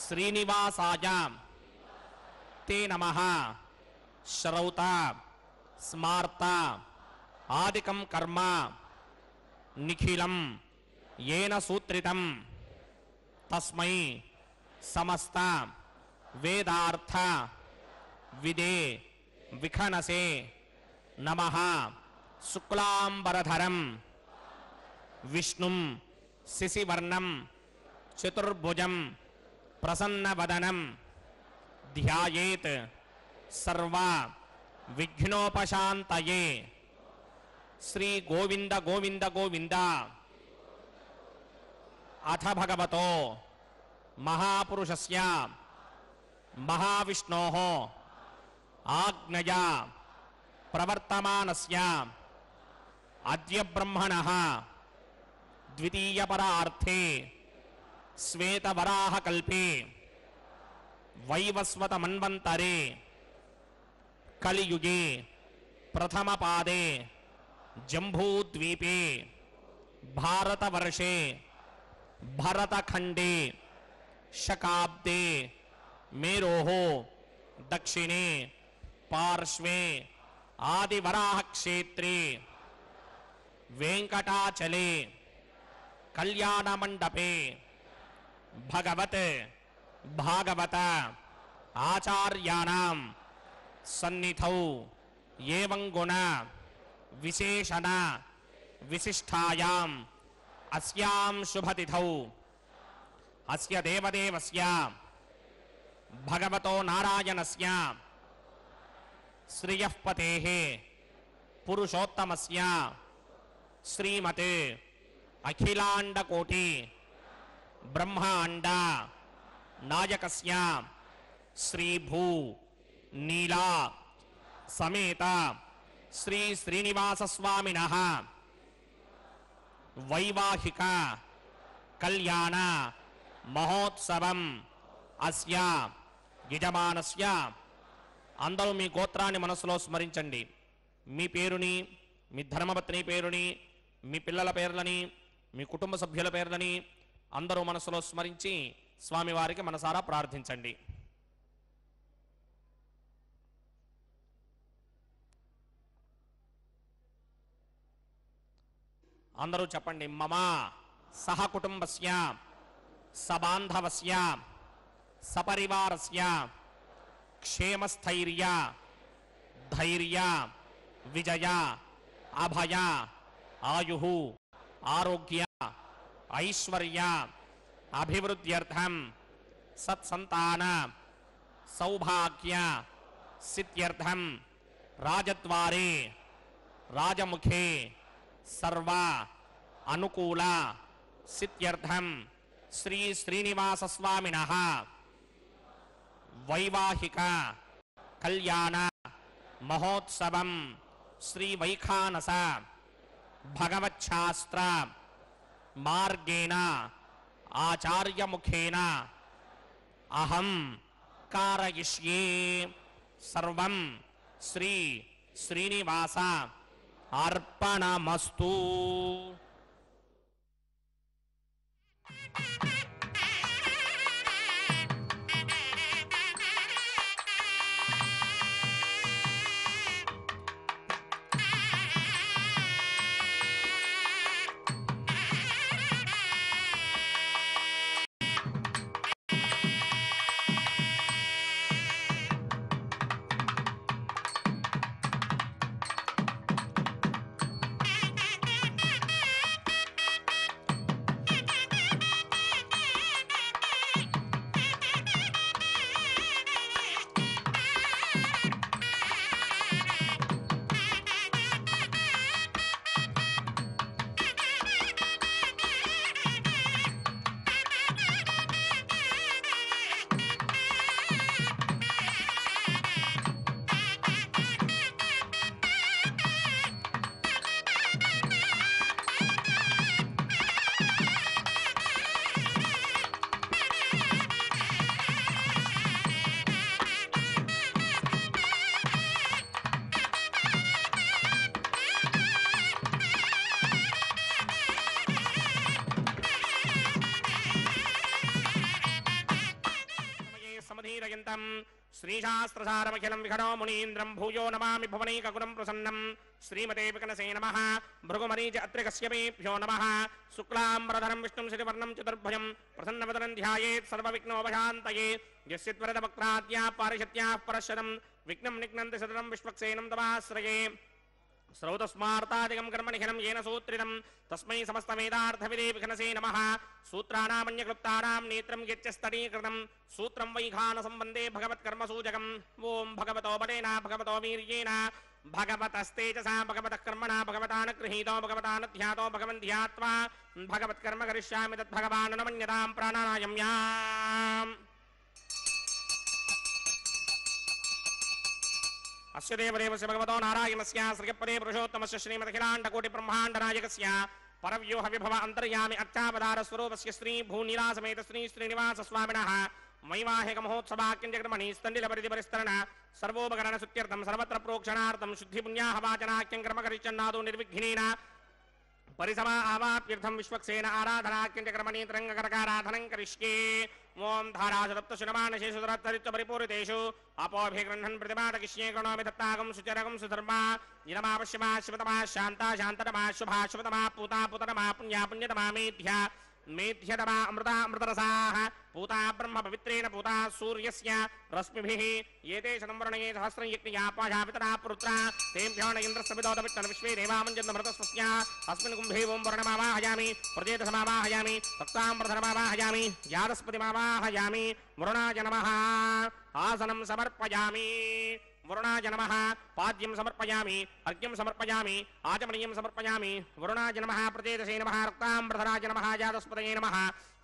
श्रीनिवासाय ते नमः। श्रौत स्मार्त आदिकं कर्म निखिलं येन सूत्रितं तस्मै समस्त वेदार्थ विदे विखनसे नमः। शुक्लांबरधरं विष्णुं शिशिवर्णं चतुर्भुजं प्रसन्नवदनं ध्यायेत् सर्व विघ्नोपशान्तये। श्री गोविंद गोविंद गोविंद। अथ भगवतो महापुरुषस्य महाविष्णोः आज्ञया प्रवर्तमानस्य अद्य ब्रह्मणः द्वितीयपरार्थे श्वेतवराहकल्पे वैवस्वतमन्वन्तरे कलियुगे प्रथमपादे जम्बूद्वीपे भारतवर्षे भरतखंडे शकाब्दे मेरोः दक्षिणे पार्श्वे आदिवराह क्षेत्रे वेंकटाचले कल्याण मंडपे भगवत भागवत आचार्याणां सन्निधौ एवं गुण विशेषण विशिष्टायां अस्यां शुभतिथौ अस्य देवदेवस्य भगवतो नारायणस्य श्रियः पतेः पुरुषोत्तमस्य श्रीमते अखिलांडकोटि ब्रह्मांड नायकस्य श्री भू नीला समेत श्री श्रीनिवास स्वामिनः वैवाहिक कल्याण महोत्सवं अस्य यजमानस्य అందరూ మీ గోత్రాన్ని మనసులో స్మరించండి। మీ పేరుని, మీ ధర్మపత్ని పేరుని, మీ పిల్లల పేర్లని, మీ కుటుంబ సభ్యుల పేర్లని అందరూ మనసులో స్మరించి స్వామివారికి మనసారా ప్రార్థించండి। అందరూ చెప్పండి। మమ సహ కుటుంబస్య సబాంధవస్య సపరివారస్య क्षेमस्थैर्य धैर्य विजय अभय आयुः आरोग्य ऐश्वर्य अभिवृद्ध्यर्थं सत्संतान सौभाग्य सिद्ध्यर्थं राजद्वारे राजमुखे सर्व अनुकूल सिद्ध्यर्थं श्री श्रीनिवास स्वामिनः वैवाहिक कल्याण महोत्सवं श्री वैखानस भगवच्छास्त्र मार्गेण आचार्य मुखेन अहं कारयिष्ये। सर्वं श्री श्रीनिवास अर्पणमस्तु। श्रीशास्त्रसारमखिलं विघ्नो मुनीन्द्रं भूयो नमामि भुवनैकगुणं प्रसन्नं श्रीमते विकनसे नमः भृगुमरीच अत्रिकश्यपेभ्यो नमः शुक्लाम्बरधरं विष्णुं श्रीवर्णं चतुर्भुजं प्रसन्नवदनं ध्यायेत् सर्वविघ्नोपशान्तये यस्य त्वरदवक्त्राद्याः पारिषत्याः परशरं विघ्नं निघ्नन्ति सततं विश्वक्सेनं तवाश्रये श्रौतस्मार्तादिकं कर्मनिखिलं येन सूत्रितं तस्मै समस्तवेदार्थविदे विघ्नसे नमः सूत्राणामन्यक्लुप्तानां नेत्रं यच्चस्तडीकृतं सूत्रं वैखानसम्बन्धे भगवत्कर्मसूचकम् ॐ भगवतो बलेन भगवतो वीर्येण भगवतस्तेजसा भगवतः कर्मणा भगवतानुगृहीतो भगवतानुध्यातो भगवन् ध्यात्वा भगवत्कर्म करिष्यामि तद्भगवान् न मन्यतां प्राणानायम्याम् अस्य देवदेवस्य भगवतो नारायणस्य श्रीपदे पुरुषोत्तमस्य श्रीमदखिलाण्डकोटिब्रह्माण्डनायकस्य परव्यूह विभव अन्तर्यामि अर्चावतारस्वरूपस्य श्री भूनिलासमेत श्री श्रीनिवासस्वामिनः वैवाहिक महोत्सवाक्यञ्जक्रमणि स्तण्डिलपरिधिपरिस्तरण सर्वोपकरणसुत्यर्थं सर्वत्र प्रोक्षणार्थं शुद्धिपुण्याहवाचनाख्यं कर्मकरिचन्नादो निर्विघ्नेन परिसमा आवाप्यर्थं विश्वक्सेन आराधनाख्यञ्जक्रमणि तरङ्गकरकाराधनं करिष्ये ओं धाराशतप्तशुनमानशेषुधरत्तरित्वपरिपूरितेषु अपोभिगृह्णन् प्रतिमादकिष्ये कृणोमि दत्तागं सुचरगं सुधर्मा इदमावश्यमा शिवतमा शान्ता शान्ततमा शुभा शुभतमा पूता पुततमा पुण्या पुण्यतमा मेध्या मेध्यतमा अमृता अमृतरसाः पूता ब्रह्म पवित्रेण पूता सूर्यस्य रश्मिभिः एते शतंवर्णये सहस्रं यज्ञया पाशा पितरा पुत्रा तेभ्यो न इन्द्रस्य विदोदविष्णु विश्वे देवामञ्जन्मृतस्वस्य अस्मिन् कुम्भे ओं वर्णमावाहयामि प्रजेतसमावाहयामि तक्ताम्रधरमावाहयामि यादस्पतिमावाहयामि वरुणाय नमः आसनं समर्पयामि वरुणाय नमः पाद्यं समर्पयामि अर्घ्यं समर्पयामि आचमनीयं समर्पयामि वरुणाय नमः प्रजेतसे नमः रक्ताम्रधराय नमः यादस्पतये नमः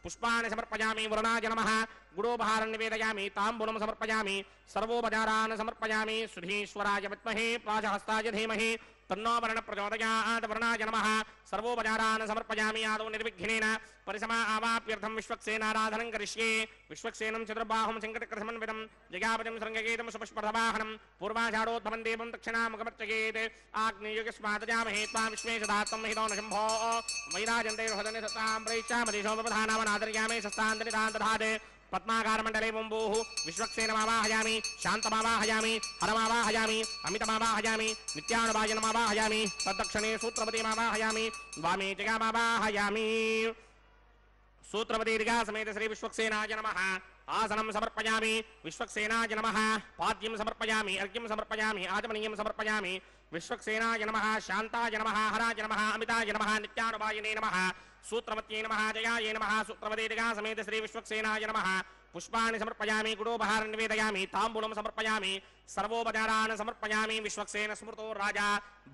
पुष्पाणि समर्पयामि वरुणाय नमः गुडोपहारं निवेदयामि ताम्बूलं समर्पयामि सर्वोपचारान् समर्पयामि सुधीश्वराय विद्महे पाशहस्ताय धीमहि तन्नो वर्ण प्रचोदयात् वरुणाय नमः सर्वोपचारान् समर्पयामि आदौ निर्विघ्नेन परिसमा आवाप्यर्थं विश्वक्सेनाराधनं करिष्ये विश्वक्सेनं चतुर्बाहुं शङ्करकृतसमन्वितं जयापतिं शृङ्गगीतं सुपुष्पधवाहनं पूर्वाषाढोद्भवं देवं दक्षिणामुखमर्चयेत् आग्नेयुगस्मादजामहे त्वां विश्वेशदात्तं महितो न शम्भो वैराजन्ते हृदने सतां प्रैच्छामदिशोपधानावनादर्यामे शस्तान्तनितान्तधात् पद्माकारमण्डले बुम्बुः विश्वक्सेनमावाहयामि शान्तमावाहयामि हरमावाहयामि अमितमावाहयामि नित्यानुभाजनमावाहयामि तद्दक्षिणे सूत्रपतिमावाहयामि वामे जगामावाहयामि सूत्रपतिर्गा समेत श्री विश्वक्सेनाय नमः आसनं समर्पयामि विश्वक्सेनाय नमः पाद्यं समर्पयामि अर्घ्यं समर्पयामि आचमनीयं समर्पयामि विश्वक्सेनाय नमः शान्ताय नमः हराय नमः अमिताय नमः नित्यानुभाजिने नमः सूत्रवत्यै नमः जयाय नमः सूत्रवतीर्गा समेत श्री विश्वक्सेनाय नमः पुष्पाणि समर्पयामि गुडोपहारं निवेदयामि ताम्बूलं समर्पयामि सर्वोपचारान् समर्पयामि विश्वक्सेन स्मृतो राजा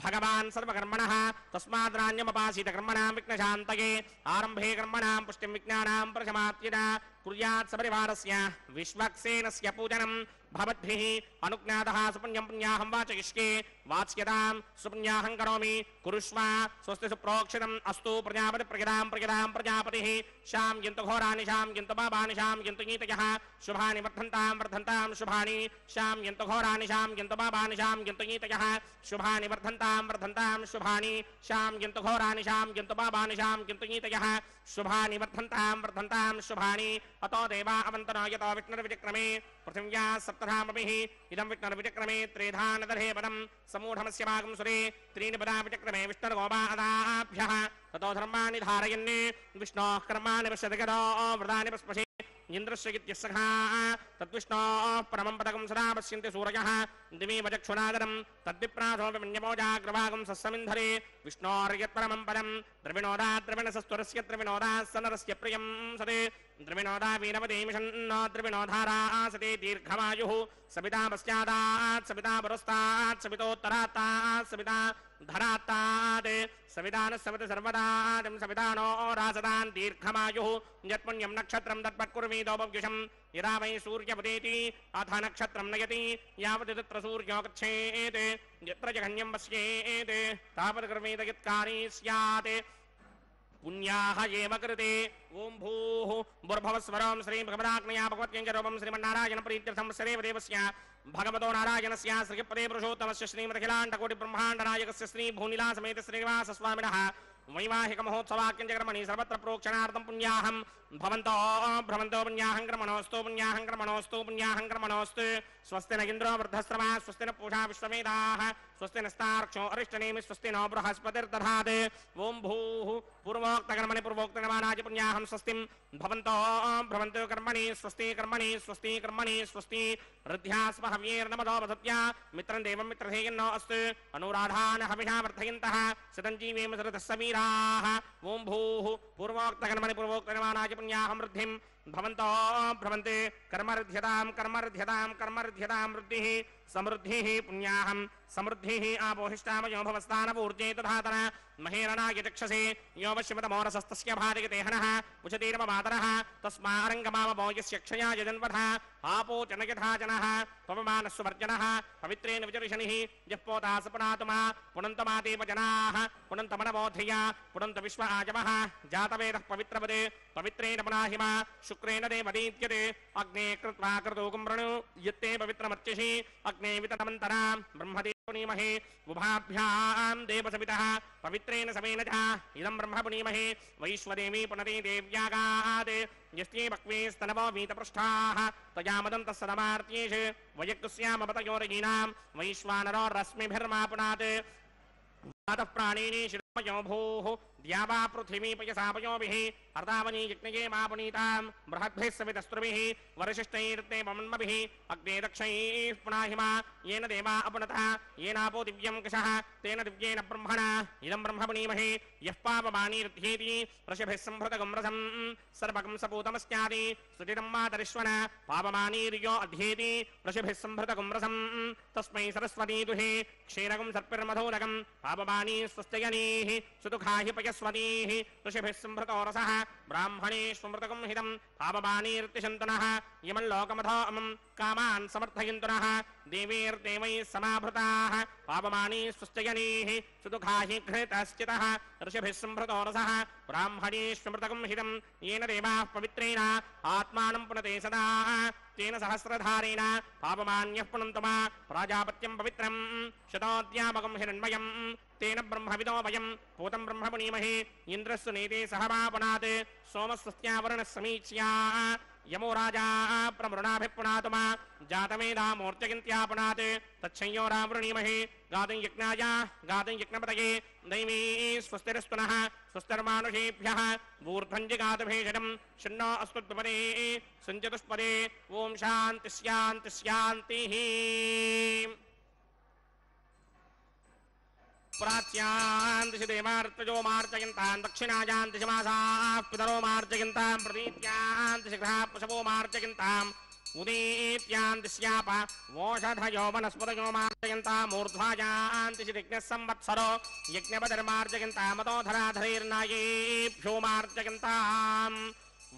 भगवान् सर्वकर्मणः तस्माद्राण्यमपासीत कर्मणां विघ्नशान्तये आरम्भे कर्मणां पुष्टिं विज्ञानां प्रशमात्यदा कुर्यात् सपरिवारस्य विश्वक्सेनस्य पूजनं भवद्भिः अनुज्ञातः सुपुण्यं पुण्याहं वाचयिष्ये वाच्यतां सुपुण्याहं करोमि कुरुष्व स्वस्ति सुप्रोक्षितम् अस्तु प्रजापति प्रजदां प्रजापतिः शां यन्तु घोराणि शां यन्तु पापानि शां यन्तु नीतयः शुभानि वर्धन्तां शुभानि शां यन्तु घोराणि शां यन्तु पापानि शां यन्तु नीतयः शुभानि वर्धन्तां शुभानि शां यन्तु घोराणि शां यन्तु पापानि शां यन्तु नीतयः शुभानि वर्धन्तां शुभानि अतो देवा अवन्तनो यतो विष्णुर्विचक्रमे पृथिव्या सप्तधामभिः इदं विष्णुर्विचक्रमे त्रेधानदर्हे पदं समूढमस्य भागं सुरे त्रीणि पदा विचक्रमे विष्णुर्गोपादाभ्यः ततो धर्माणि धारयन् विष्णोः कर्माणि पश्यति गतो व्रतानि पस्पशे इंद्रस्य इत्यस्सखा तद्विष्णोः परमं पदकं सदा पश्यन्ति सूरयः दिवि वचक्षुनादरं तद्विप्रासो विमन्यमोजाग्रभागं सस्समिन्धरे विष्णोर्यत्परमं पदं द्रविणोदा द्रविणसस्त्वरस्य द्रविणोदा सनरस्य प्रियं सदे द्रविणोदा वीरवदेमिषन्नो द्रविणोधारा सदे दीर्घमायुः सविता पश्चादात् सविता पुरस्तात् सवितोत्तरात्तात् सविता धरात्तात् सवितानः सवित सर्वदां सवितानो रासदान् दीर्घमायुः यत्पुण्यं नक्षत्रं तत्पत्कुर्वीदोपव्युषं यदा वै सूर्यपदेति अथ नक्षत्रं नयति यावत् तत्र सूर्यो गच्छेत् यत्र जघन्यं पश्येत् तावत् कर्मेत यत्कारी स्यात् पुण्याः एव कृते ओं भूः भूर्भुवस्वरं श्री भगवदाग्नया भगवत्यञ्जरूपं श्रीमन्नारायण प्रीत्यर्थं श्रीदेवस्य भगवतो नारायणस्य श्रीपदे पुरुषोत्तमस्य श्रीमदखिलाण्डकोटिब्रह्माण्डनायकस्य श्री भूनिलासमेत श्रीनिवासस्वामिनः वैवाहिक महोत्सवाक्यञ्जकर्मणि सर्वत्र प्रोक्षणार्थं पुण्याहं भवन्तो भ्रमन्तो पुण्याहं क्रमणोऽस्तु पुण्याहं क्रमणोऽस्तु पुण्याहं क्रमणोऽस्तु स्वस्ति न इंद्रो वृद्धश्रवा स्वस्ति न पूषा विश्ववेदाः स्वस्ति नस्तार्क्ष्यो अरिष्टनेमि स्वस्ति नो बृहस्पतिर्दधात् ओम भूः पूर्वोक्तकर्मणि पूर्वोक्तकर्माणाय पुण्याहं स्वस्तिं भवन्तो भ्रमन्तु कर्मणि स्वस्ति कर्मणि स्वस्ति कर्मणि स्वस्ति ऋद्ध्यास्म हव्यैर्नमदो वदत्या मित्रं देवं मित्रधेयन्नो अस्तु अनुराधान् हविषा वर्धयन्तः शतं जीवेम शरदः वीराः ओम भूः पूर्वोक्तकर्मणि पूर्वोक्तकर्माणाय पुण्याहं वृद्धिं भवन्तो भ्रमन्ते कर्मर्ध्यतां कर्मर्ध्यतां कर्मर्ध्यतां वृद्धिः समृद्धिः पुण्याहं समृद्धिः आपोहिष्टामयो भवस्तानपूर्जे तधातन महेरणाय चक्षसे यो वश्यमतमोरसस्तस्य भार्यते हनः उचतीर्ममातरः तस्मारङ्गमावमो यस्य क्षयाय जन्मधः आपोचन यथा जनः पवमानस्वर्जनः पवित्रेण विचर्षणिः यः पोता सपनातुमा पुनन्तमादेव जनाः पुनन्तमनबोधया पुनन्त विश्व आजवः जातवेदः पवित्रपदे पवित्रेण पुनाहिमा शुक्रेण देवदीत्यते अग्ने कृत्वा क्रतुकं वृणु यत्ते पवित्रमर्चिषि अग्ने विततमन्तरा ब्रह्मदेव पुनीमहे उभाभ्यां देवसवितः पवित्रेण समेन च इदं ब्रह्म पुनीमहे वैश्वदेवी पुनते देव्यागात् यस्ये बक्वे स्तनवो वीतपृष्ठाः तयामदं तत्सदमार्त्येष वयक्स्यामपतयोरयीनां वैश्वानरो रश्मिभिर्मापुनात् वातः प्राणिनी शिरोमयो भूः द्यावा पृथिवी पयसापयोभिः अर्धावनी यज्ञये मा पुनीतां बृहद्भिः सवितस्त्रुभिः वरशिष्टैर्ते पवन्मभिः अग्ने दक्षैः पुनाहिमा येन देवा अपनतः येनापो दिव्यं कषः तेन दिव्येन ब्रह्मणा इदं ब्रह्म पुनीमहे यः पापमानीर्ध्येति वृषभिः सम्भृतगं रसं सर्वगं सपूतमस्यादि सुचिरं मातरिश्वन पापमानीर्यो अध्येति वृषभिः सम्भृतगं रसं तस्मै सरस्वती दुहे क्षीरगं सर्पिर्मधुरगं पापमानी स्वस्त्ययनीः सुदुःखाहि पयस्वतीः ऋषिभिः सम्भृतो रसः ब्राह्मणेष्वमृतकं हितं पापमानीर्तिशन्तनः यमल्लोकमथो अमं कामान् समर्थयन्तुनः देवीर्देवैः समाभृताः पापमानी स्वस्त्ययनीः सुदुःखाहि घृतश्चितः ऋषिभिः सम्भृतो रसः ब्राह्मणेष्वमृतकं हितं येन देवाः पवित्रेण आत्मानं पुनते सदा तेन सहस्रधारेण पापमान्यः पुनन्तमा प्राजापत्यं पवित्रं शतोऽध्यापकं हिरण्मयं तेन ब्रह्मविदो वयं पूतं ब्रह्म पुनीमहे इन्द्रस्य नेते सहमापनात् सोमस्वस्त्यावरणः समीच्या यमो राजा प्रमृणाभिपुनातुमा जातमेधामूर्त्यगिन्त्यापनात् तच्छंयोरावृणीमहे गातुं यज्ञाय गातुं यज्ञपतये दैवी स्वस्तिरस्तुनः स्वस्तिर्मानुषेभ्यः ऊर्ध्वञ्जिगातभेषजं शन्नो अस्तुद्वपदे सञ्चतुष्पदे ॐ शान्ति शान्ति शान्तिः प्राच्यां दिशि देवार्तजो मार्जयन्तां दक्षिणायां दिशि मासाः पितरो मार्जयन्तां प्रतीत्यां दिशि ग्रहाः पशवो मार्जयन्ताम् उदीत्यां दिश्याप वोषधयो वनस्पतयो मार्जयन्ताम् ऊर्ध्वायां दिशि यज्ञः संवत्सरो यज्ञपतिर्मार्जयन्तामतोधराधरैर्नायेभ्यो मार्जयन्ताम्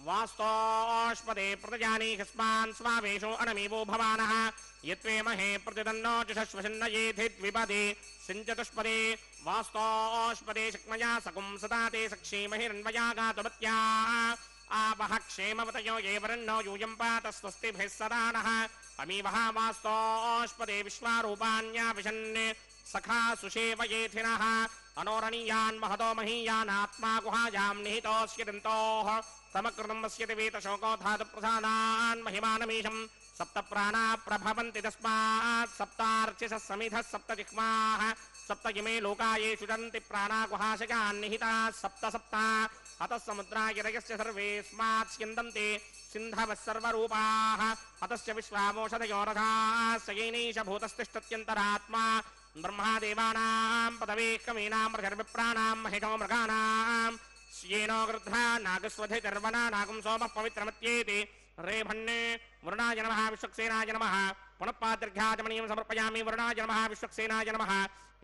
वास्तोष्पदे प्रतजानी ह्यस्मान् स्वावेशो अनमीवो भवानः यत्वे महे प्रतिदन्नो जुषश्वशन्न येधिद्विपदे सिञ्चतुष्पदे वास्तोष्पदे शक्मया सकुं सदा ते सक्षीमहिरन्वया गातुमत्या आवह क्षेमवतयो ये वरन्नो यूयं पात स्वस्तिभिः सदा नः अमीवः वास्तोष्पदे विश्वारूपाण्या विशन् सखा सुषेवयेथिनः अनोरणीयान् महतो महीयानात्मा गुहायां निहितोऽस्य दन्तोः तमकृतं वस्यति वेतशोको धातुप्रसादान् महिमानमीशं सप्त प्राणा प्रभवन्ति तस्मात् सप्तार्चिषः समिधः सप्त जिह्वाः सप्त इमे लोका येषु चरन्ति प्राणा गुहाशयान् निहिताः सप्त सप्त अतः समुद्रागिरयस्य सर्वेऽस्मात् स्यन्दन्ते सिन्धवः सर्वरूपाः अतस्य विश्वामोषधयो रथाः स येनैष भूतस्तिष्ठत्यन्तरात्मा ब्रह्मादेवानां पदवेः कवीनां मृगर्विप्राणां महिषो मृगाणां श्येनो गृध्रा नागस्वधिर्वना नागं सोमः पवित्रमत्येति रेभन्ने वरुणाय नमः विश्वक्सेनाय नमः पुनः पातिर्घ्याचमनीयं समर्पयामि वरुणाय नमः विश्वक्सेनाय नमः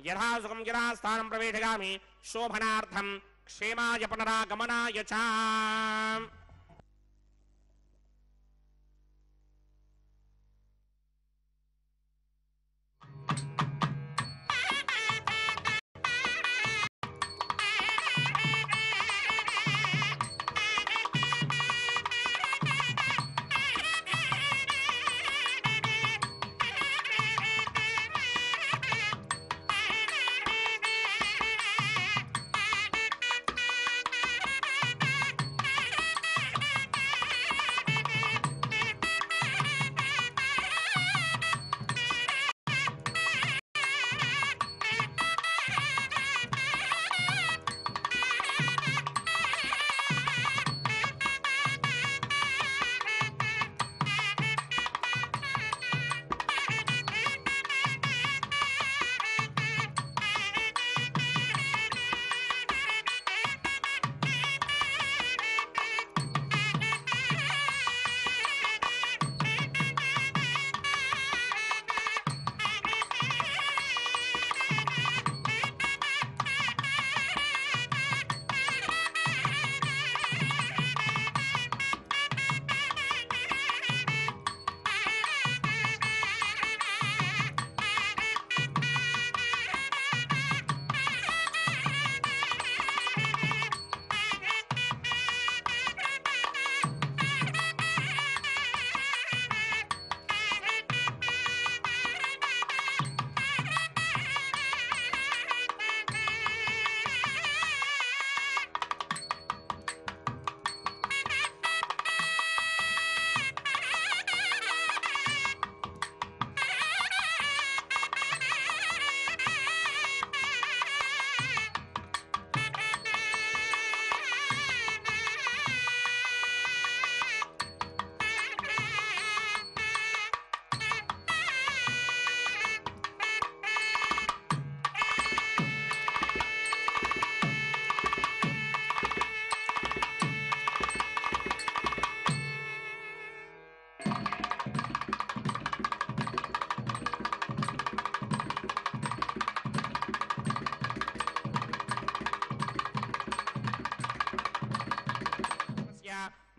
यथा सुखं यथा स्थानं प्रवेशयामि शोभनार्थं क्षेमाय पुनरागमनाय च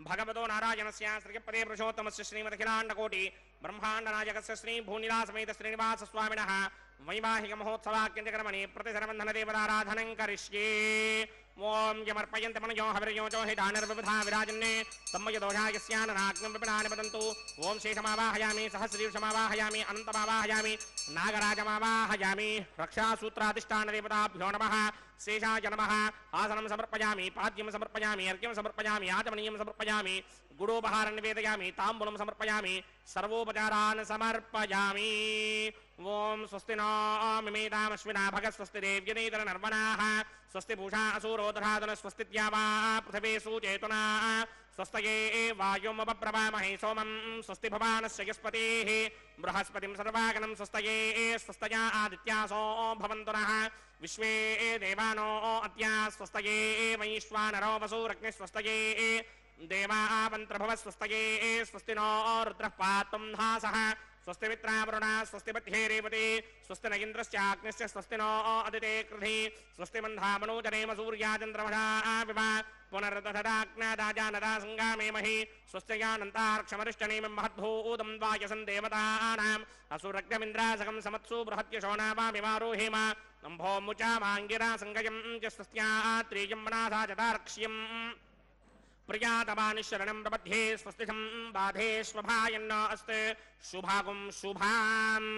भगवतो नारायणस्य श्रीपदे पुरुषोत्तमस्य श्रीमदखिलाण्डकोटि ब्रह्माण्डनायकस्य श्री भूनिलासमेत श्रीनिवासस्वामिनः वैवाहिकमहोत्सवाख्यन्तकर्मणि प्रतिशरबन्धनदेवताराधनं करिष्ये ओम यमर्पयन्ति मनयो हविर्योजो हि दानर्विबुधा विराजन्ने तम्मयदोषायस्याननाग्नं विपिनानि वदन्तु ओम शेषमावाहयामि सहस्रदीर्षमावाहयामि अनन्तमावाहयामि नागराजमावाहयामि रक्षासूत्राधिष्ठानदेवताभ्यो नमः शेषाय नमः आसनं समर्पयामि पाद्यं समर्पयामि अर्घ्यं समर्पयामि आचमनीयं समर्पयामि गुडोपहारं निवेदयामि ताम्बूलं समर्पयामि सर्वोपचारान् समर्पयामि ओम स्वस्ति नो मिमेतामश्विना भगः स्वस्ति देव्यनेतर नर्मणाः स्वस्ति पूषा असूरोदरादन स्वस्ति द्यावा पृथिवी सुचेतना स्वस्तये वायुमुपप्रभामहे सोमं स्वस्ति भवानस्य यस्पतिः बृहस्पतिं सर्वागणं स्वस्तये स्वस्तया आदित्यासो भवन्तु नः विश्वे देवानो अद्या स्वस्तये वैश्वानरो वसुरग्निः स्वस्तये देवावन्त्रभव स्वस्तये स्वस्ति नो रुद्रः पातुं धासः स्वस्ति मित्रावरुणा स्वस्ति मध्ये रेवती स्वस्ति न इन्द्रश्चाग्निश्च स्वस्ति नो अदिते कृधि स्वस्ति मन्धामनोजनेम सूर्याचन्द्रमसा विवा पुनर्दधदाग्नादाजानदा सङ्गामेमहि स्वस्त्ययानन्तार्क्षमरिष्टनेमिं महद्भूतं वायसं देवतानाम् असुरग्निमिन्द्रासकं समत्सु बृहत्यशोणावामिमारोहेम नम्भो मुचामाङ्गिरा सङ्गयं च स्वस्त्यात्रीयं मनासा चतार्क्ष्यम् प्रियातमानिशरणं प्रपद्ये स्वस्तिषं बाधेष्वभायन्न अस्ते शुभागुं शुभाम्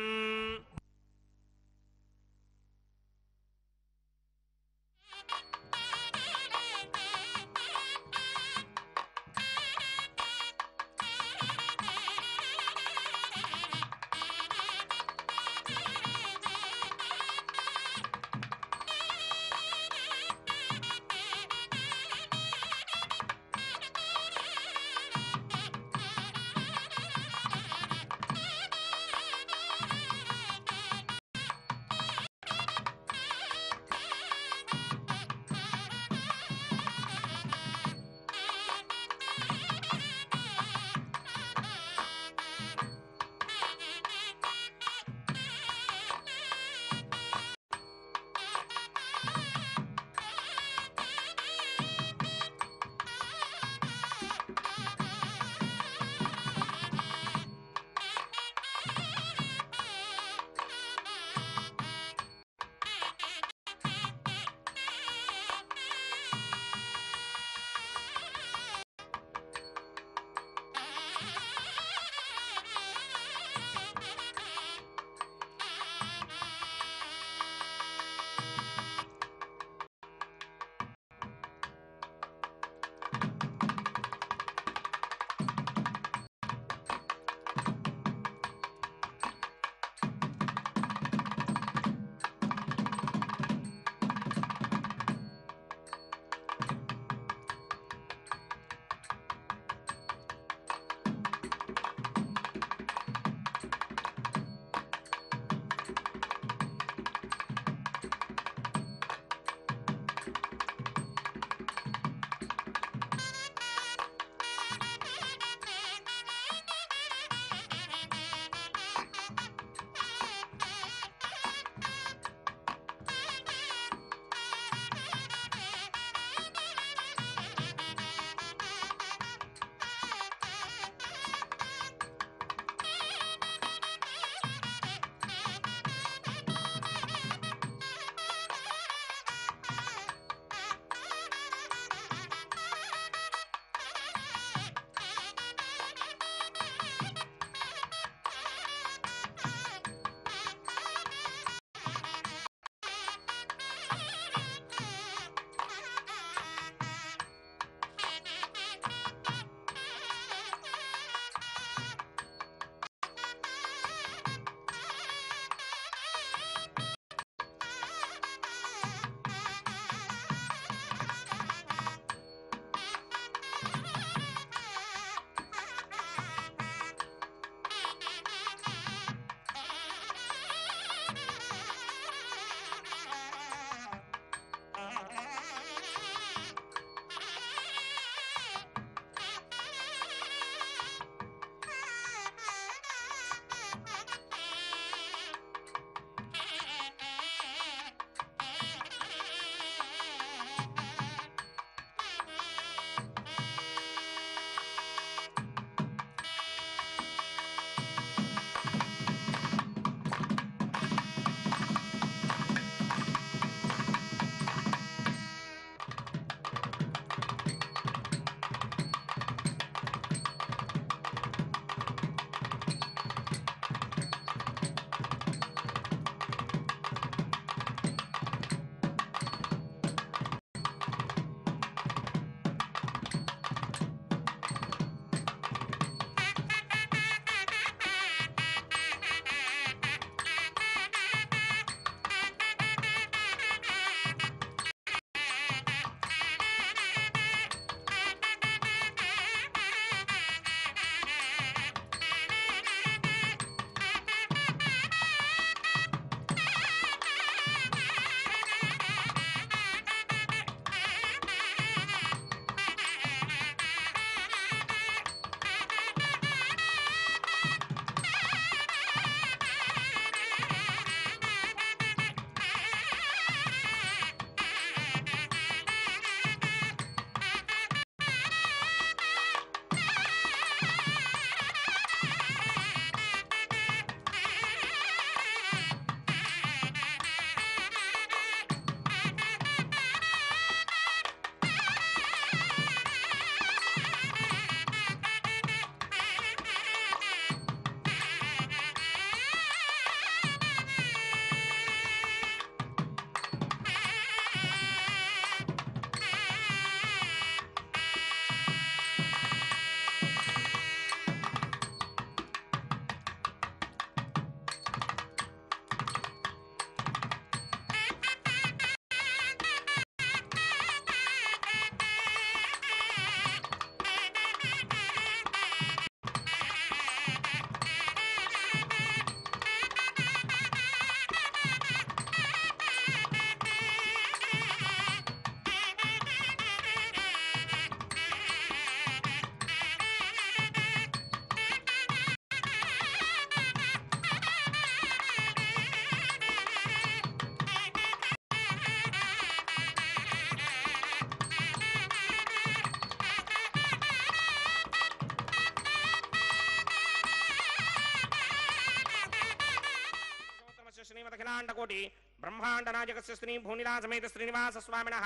ब्रह्माण्डकोटि ब्रह्माण्डनायकस्य श्री भूनिला समेत श्रीनिवास स्वामिनः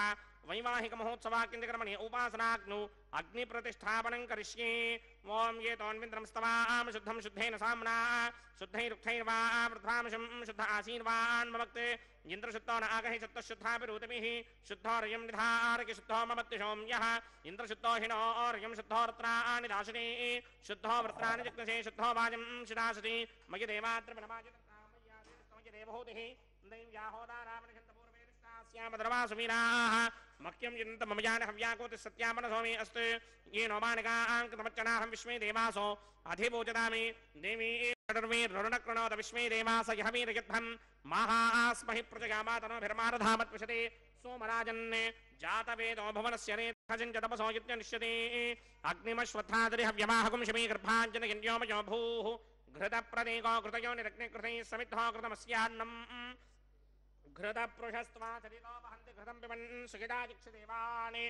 वैवाहिक महोत्सवाक्यन्तकर्मणि उपासनाग्नु अग्निप्रतिष्ठापनं करिष्ये। ओं ये तोन्विन्द्रं स्तवाम शुद्धं शुद्धेन साम्ना शुद्धैरुक्थैर्वा वृद्धांशं शुद्ध आसीर्वान् ममक्ते इन्द्रशुद्धो न आगहि शुद्धः शुद्धोर्यं निधारक शुद्धो ममत्तिशों यः इन्द्रशुद्धो हिनोर्यं शुद्धो रत्राणि दाशिने शुद्धो वृत्राणि जग्नसे शुद्धो वाजं शिदासति मयि देवात्रमणमाजितमयि देवहूतिः दैव्याहोदारामनिषन्तपूर्वेदिष्टास्यामधर्वासुमीनाः मह्यं यन्त मम जान हव्याकोति सत्यामनसोमे अस्तु ये नोमानिकाङ्कृतमच्चनाहं विश्वे देवासो अधिभोजदामि देवी ऋणकृणोत विश्वे देवास यहवीरयध्वं माहास्महि प्रजगामातनोभिर्मारधामत्विशते सोमराजन् जातवेदो भुवनस्य रेतखसिञ्च तपसो यज्ञनिष्यते अग्निमश्वत्थादरिहव्यमाहकुं शमी गर्भाञ्जनयन्योमयो भूः घृतप्रदेको कृतयो निरग्निकृतैः समिद्धो कृतमस्यान्नम् घृतपृषस्त्वा चरितो वहन्ति घृतं पिबन् सुखिदादिक्षदेवानि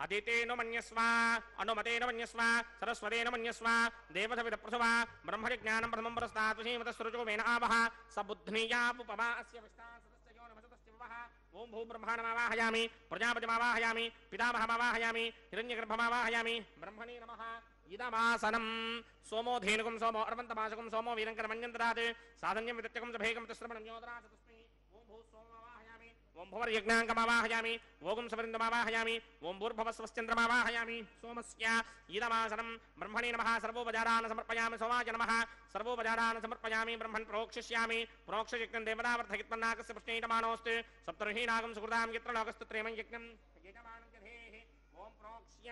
अदितेन मन्यस्व अनुमतेन मन्यस्व सरस्वतेन मन्यस्व देवसविदप्रसवा ब्रह्मज्ञानं प्रथमं पुरस्तात् श्रीमतस्रुजो मेन आवह सबुद्ध्नीयापुपमा अस्य विष्टासदस्य नमस्तस्य वः ओं भूब्रह्माणमावाहयामि प्रजापतिमावाहयामि पितामहमावाहयामि हिरण्यगर्भमावाहयामि ब्रह्मणे नमः इदमासनं सोमो धेनुकं सोमो अर्वन्तमाशकं सोमो वीरङ्करमन्यन्तरात् साधन्यं विदत्यकं सभेकं तस्रमणं योदरात् तस्मै ओं भूस्सोममावाहयामि ओं भुवर्यज्ञाङ्कमावाहयामि ओगुं सवरिन्दमावाहयामि ओं भूर्भवस्वश्चन्द्रमावाहयामि सोमस्य इदमासनं ब्रह्मणे नमः सर्वोपचारान् समर्पयामि सोमाय नमः सर्वोपचारान् समर्पयामि ब्रह्मन् प्रोक्षिष्यामि प्रोक्षयज्ञं देवतावर्धयित्वन्नाकस्य पुष्णैतमानोऽस्तु सप्तर्षीनागं सुकृतां यत्र लोकस्तुत्रेमं यज्ञं यजमानं जधेः ओं प्रोक्ष्य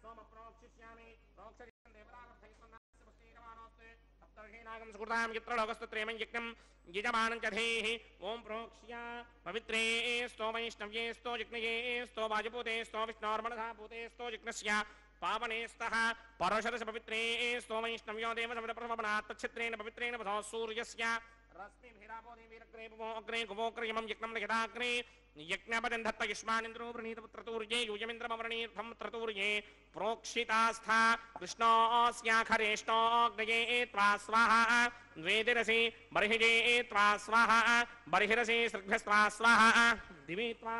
सोम प्रोक्षिष्यामि प्रोक्षयज्ञं देवतावर्धयित्वन्नाकस्य पुष्णैतमानोऽस्तु सप्तर्षीनागं सुकृतां यत्र लोकस्तुत्रेमं यज्ञं यजमानं जधेः ओं प्रोक्ष्य पवित्रे स्तो वैष्णव्ये स्तो यज्ञये स्तो वायुपूते स्तो विष्णोर्मनसा पूते स्तो यज्ञस्य पावने स्तः परशरस पवित्रे स्तो वैष्णव्यो देवसमिदप्रसवनात् तच्छित्रेण पवित्रेण वसो सूर्यस्य रश्मिभिरापोदेवीरग्रे अग्रे गुवोग्रयमं यज्ञं लिखिताग्रे यज्ञपदं दत्त युष्मानिन्द्रो वृणीतपुत्रतूर्ये यूयमिन्द्रमवृणीर्थं त्रतूर्ये प्रोक्षितास्था कृष्णोऽस्याखरेष्टोऽग्नये त्वा स्वाहा द्वेदिरसि बर्हिजे त्वा स्वाहा बर्हिरसि सृग्भ्यस्त्वा स्वाहा दिवि त्वा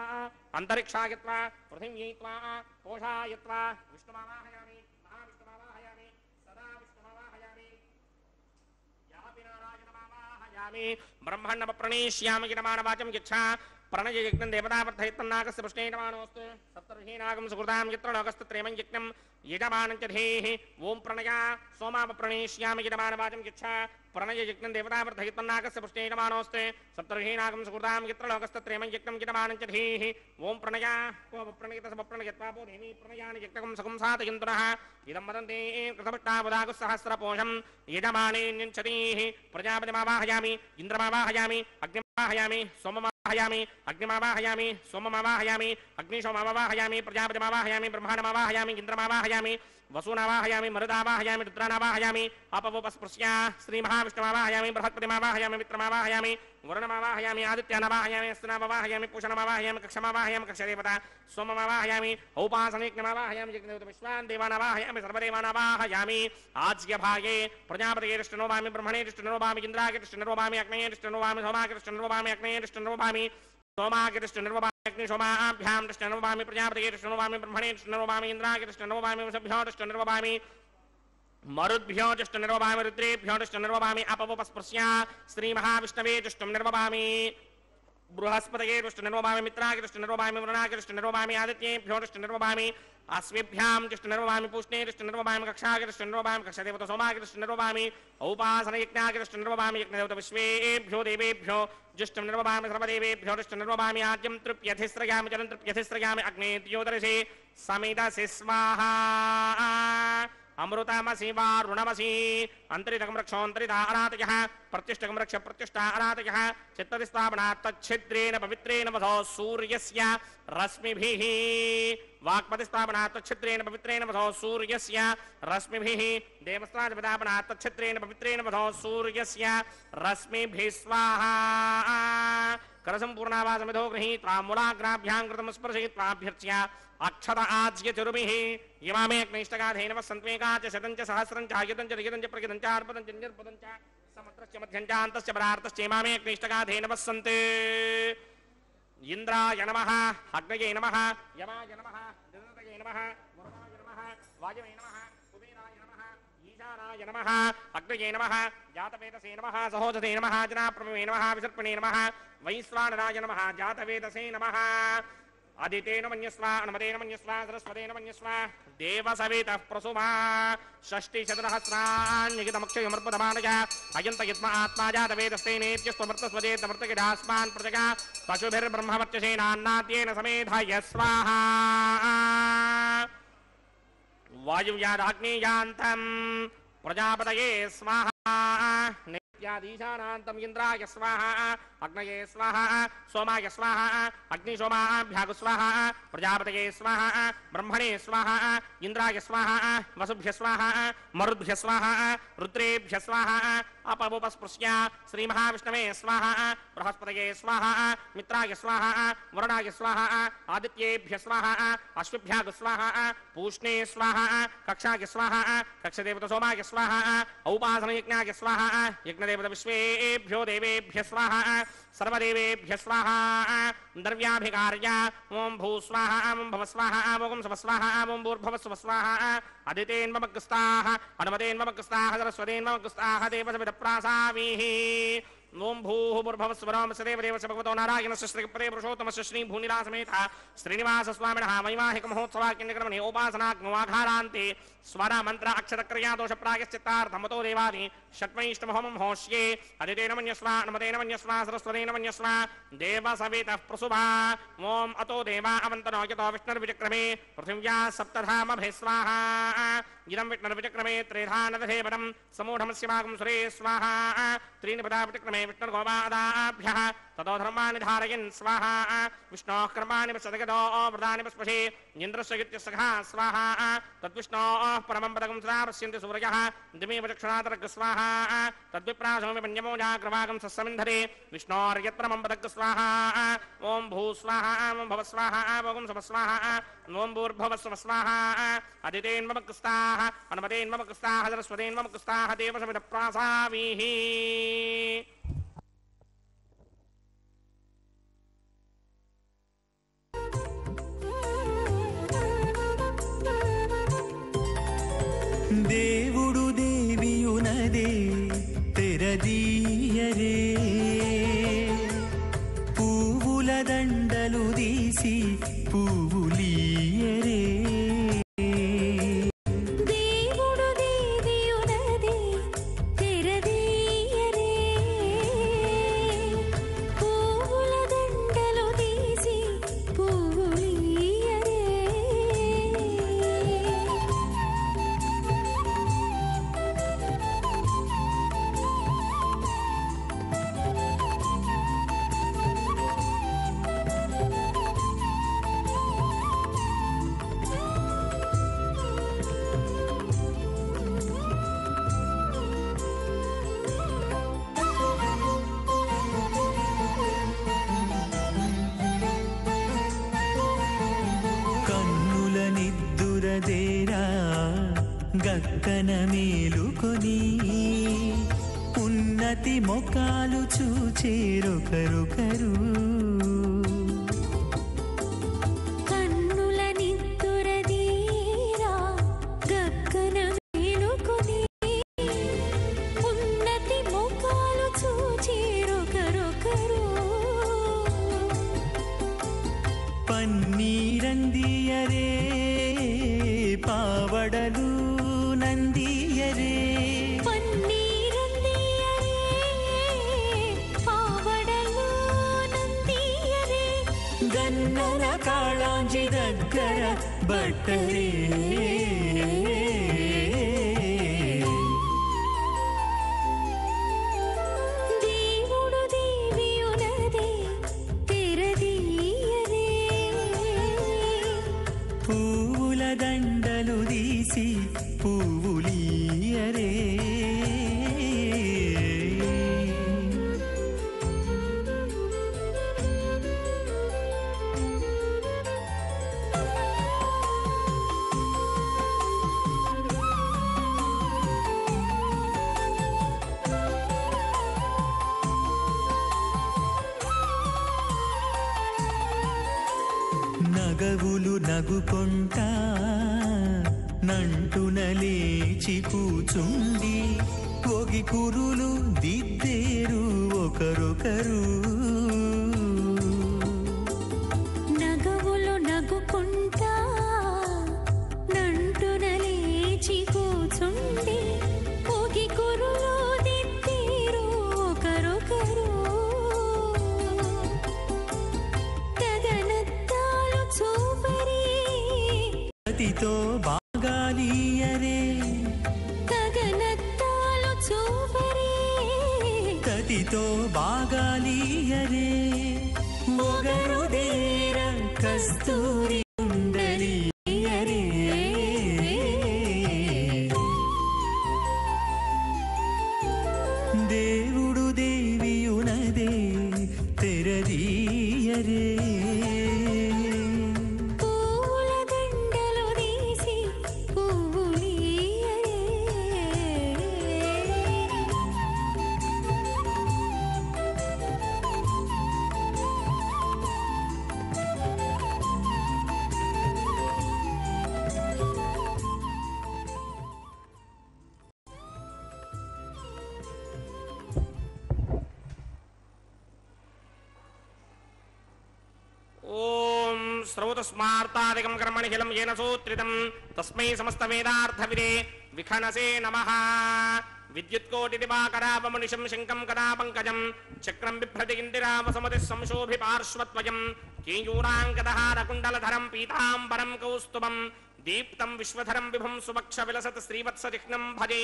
अन्तरिक्षायत्वा पृथिव्यै त्वा कोशायत्वा विष्णुमावाहयामि महाविष्णुमावाहयामि सदा विष्णुमावाहयामि यापिनारायणमावाहयामि ब्रह्मण्डमप्रणेष्यामि यजमानवाचं यच्छा प्रणय यज्ञं देवतावर्धयित्वन्नाकस्य पुष्णैतमानोऽस्तु सप्तर्षीनागं सुकृतां यत्र लोकस्तत्रेमं यज्ञं यजमानं च धेः ओं प्रणया सोमापप्रणेष्यामि यजमानवाचं यच्छा प्रणय यज्ञं देवतावर्धयित्वन्नाकस्य पुष्णैतमानोऽस्तु सप्तर्षीनागं सुकृतां यत्र लोकस्तत्रेमं यज्ञं यजमानं च धेः ओं प्रणया कोपप्रणयितसमप्रणयत्वापो धेनि प्रणयानि यज्ञकं सकं साधयन्तुनः इदं वदन्ते कृतभट्टावदागुस्सहस्रपोषं यजमाने न्यञ्चतीः प्रजापतिमावाहयामि इन्द्रमावाहयामि अग्निमावाहयामि सोममावाहयामि अग्निमावाहयामि सोममावाहयामि अग्निशोममावाहयामि प्रजापतिमावाहयामि ब्रह्माणमावाहयामि इन्द्रमावाहयामि वसूनावाहयामि मरुदावाहयामि रुद्रानावाहयामि अपवोपस्पृश्या श्रीमहाविष्णुमावाहयामि बृहत्पतिमावाहयामि मित्रमावाहयामि वरुणमावाहयामि आदित्यानावाहयामि अस्तिनामावाहयामि पूषणमावाहयामि कक्षमावाहयामि कक्षदेवता सोममावाहयामि औपासनयज्ञमावाहयामि यज्ञदेवता विश्वान् देवानावाहयामि सर्वदेवानावाहयामि आज्यभागे प्रजापतये दृष्टनोभामि ब्रह्मणे दृष्टनोभामि इन्द्रागे दृष्टनोभामि अग्नये दृष्टनोभामि सोमागे दृष्टनोभामि अग्नये दृष्टनोभामि सोमागे दृष्टनोभामि अग्निशोमाभ्यां दृष्टनोभामि प्रजापतये दृष्टनोभामि ब्रह्मणे दृष्टनोभामि इन्द्रागे दृष्टनोभामि वसुभ्यो दृष्टनोभामि मरुद्भ्यो दृष्टनोभामि रुद्रेभ्यो दृष्टनोभामि अपवोपस्पृश्या श्रीमहाविष्णवे दृष्टनोभामि बृहस्पतये दृष्टनोभामि मित्रागे दृष्टनोभामि वरुणागे दृष्टनोभामि आदित्येभ्यो दृष्टनोभामि अस्मिभ्यां दृष्टनोभामि पूष्णे दृष्टनोभामि कक्षागे दृष्टनोभामि कक्षदेवता सोमागे दृष्टनोभामि औपासनयज्ञागे दृष्टनोभामि यज्ञदेवता विश्वेभ्यो देवेभ्यो दृष्टनोभामि सर्वदेवेभ्यो दृष्टनोभामि आद्यं तृप्यधिस्रयामि जलं तृप्यधिस्रयामि अग्ने द्योदर्शे समिदसि स्वाहा अमृतमसि वारुणमसि अन्तरितकं रक्षोऽन्तरिता अरातयः प्रत्युष्टकं रक्ष प्रत्युष्टा अरातयः चित्तदिस्थापनात् तच्छिद्रेण पवित्रेण वसो सूर्यस्य रश्मिभिः वाक्पतिस्थापनात् तच्छिद्रेण पवित्रेण वसो सूर्यस्य रश्मिभिः देवस्त्रादिपदापनात् तच्छिद्रेण पवित्रेण वसो सूर्यस्य रश्मिभिः स्वाहा करसम्पूर्णावासमिधो गृहीत्वा मूलाग्राभ्यां कृतं स्पर्शयित्वाभ्यर्च्य अक्षत आज्य चरुभिः इमामे अग्निष्टगाधेनवः सन्त्वेका च शतं च सहस्रं च आयुधं च नियतं च प्रगितं च अर्पदं च निर्पदं च समुद्रस्य मध्यञ्चान्तस्य परार्थश्चैमामे अग्निष्टगाधे नमः सन्ते इंद्राय नमः अग्नये नमः यमाय नमः निरुतये नमः वरुणाय नमः वायवे नमः कुबेराय नमः ईशानाय नमः अग्नये नमः जातवेदसे नमः सहोदसे नमः जनाप्रभवे नमः विसर्पणे नमः वैश्वानराय नमः जातवेदसे नमः आदितेन मन्यस्वा अनुमतेन मन्यस्वा सरस्वतेन मन्यस्वा देवसवितः प्रसुमा षष्टिशतसहस्राण्यगितमक्षयमर्पदमानय अयन्त यत्म आत्मा जातवेदस्तेनेत्यस्त्वमर्तस्वदेतमर्तकिदास्मान् प्रजगा पशुभिर्ब्रह्मवर्चसेनान्नाद्येन समेधाय स्वाहा वायुव्यादाग्नेयान्तम् प्रजापतये स्वाहा नित्यादीशानान्तम् इन्द्राय स्वाहा अग्नये स्वाहा सोमाय स्वाहा अग्निशोमाभ्यागु स्वाहा प्रजापतये स्वाहा ब्रह्मणे स्वाहा इंद्राय स्वाहा वसुभ्य स्वाहा मरुद्भ्य स्वाहा रुद्रेभ्य स्वाहा अपमुपस्पृश्य श्री महाविष्णवे स्वाहा बृहस्पतये स्वाहा मित्राय स्वाहा वरुणाय स्वाहा आदित्येभ्य स्वाहा अश्विभ्यागु स्वाहा पूष्णे स्वाहा कक्षाय स्वाहा कक्षदेवत सोमाय स्वाहा औपासनयज्ञाय स्वाहा यज्ञदेवत विश्वेभ्यो देवेभ्य स्वाहा सर्वदेवेभ्य स्वाहा द्रव्याभिकार्य ओं भू स्वाहा ओं भव स्वाहा ओं सव स्वाहा ओं भूर्भुवः स्वः स्वाहा अदितेन्ममग्रस्ताः अनुमतेन्ममग्रस्ताः सरस्वतेन्ममग्रस्ताः देवसविदप्रासावीः ओं भूः भूर्भुवः स्वः सदेवदेवस्य भगवतो नारायणस्य श्रीपदे पुरुषोत्तमस्य श्री भूनिलासमेत श्रीनिवासस्वामिनः वैवाहिक महोत्सवाख्यक्रमणे उपासनाग्नवाघारान्ते स्वर मंत्र अक्षर क्रिया दोष प्रायश्चित्तार्थमतो देवानि षट्मैष्टमहोमं होष्ये अदितेन मन्यस्वा अनुमतेन मन्यस्वा सरस्वतेन मन्यस्वा देवसवितः प्रसुभा ओम अतो देवा अवन्तनो यतो विष्णुर्विचक्रमे पृथिव्या सप्तधामभे स्वाहा इदं विष्णुर्विचक्रमे त्रिधानदधेवनं समूढमस्यमागं सुरे स्वाहा त्रीणि पदा विचक्रमे विष्णुर्गोपादाभ्यः ततो धर्माणि धारयन् स्वाहा विष्णोः कर्माणि वसदगतो वृदानि पुष्पशे इन्द्रस्य युत्यसखा स्वाहा तद्विष्णोः परमं पदकं सदा पश्यन्ति सूर्यः दिमेव चक्षुरातर्ग स्वाहा तद्विप्रासोमि पञ्चमोजाग्रवागं सस्समिन्धरे विष्णोर्यत्परमं पदक स्वाहा ओं भू स्वाहा ओं भव स्वाहा ओं सव स्वाहा ओं भूर्भुवः स्वः स्वाहा अदितेन्ममकृस्ताः अनुमतेन्ममकृस्ताः सरस्वतेन्ममकृस्ताः देवसविदप्रासावीः దేవుడు దేవియునదే తెరదీయరే పువ్వుల దండలు తీసి పువ్వులీయరే దేవుడు దేవియునదే తెరదీయరే పువ్వుల దండలు తీసి పువ్వులీయరే కన్నుల నిద్దురదేరా గక్కన మేలుకొని ఉన్నతి మొకాలు చూచేరొకరొకరు కన్నుల నిద్దురదీరా గగ్గన మేలుకొని ఉన్నతి ముఖాలు చూచేరొకరొకరు పన్నీరందియరే పావడలు నందియరే పన్నీరందియరే పావడలు నందియరే గన్నన కాళాంజి దగ్గర బట్టరే దేవుడు దేవియునదే తెరదీయరే పువ్వుల దండలు తీసి పువ్వులీయరే నగవులు నగుకొంటా నంటున లేచి కూచుండి ఒగి కురులు దిద్దేరు ఒకరొకరు నగవులు నగుకుంటా నంటున లేచి కూచుండి పోగి కురులు దిద్దేరు ఒకరొకరు గగనత్తాలు చూపరి కతితో బాగాలియరే గగనత్తాలు చూపరి కతితో బాగాలియరే మొగరుదేర కస్తూరి ఉండలియరే దేవుడు దేవియునదే తెరదీయరే పూల దండలు తీసి పువ్వులియరే ఓం శ్రౌతస్మార్తాదికం కర్మణిఖిలం ఏన సూత్రితం తస్మై సమస్తవేదార్థవిదే విఖనసే నమః. విద్యుత్కోటిదివాకరాపమునిశం శంకం కదా పంకజం చక్రం బిభ్రతి ఇందిరావసమతి సంశోభి పార్శ్వత్వయం కేయూరాంగదహారకుండలధరం పీతాంబరం కౌస్తుభం దీప్తం విశ్వధరం విభుం సుభక్ష విలసత్ శ్రీవత్సచిహ్నం భజే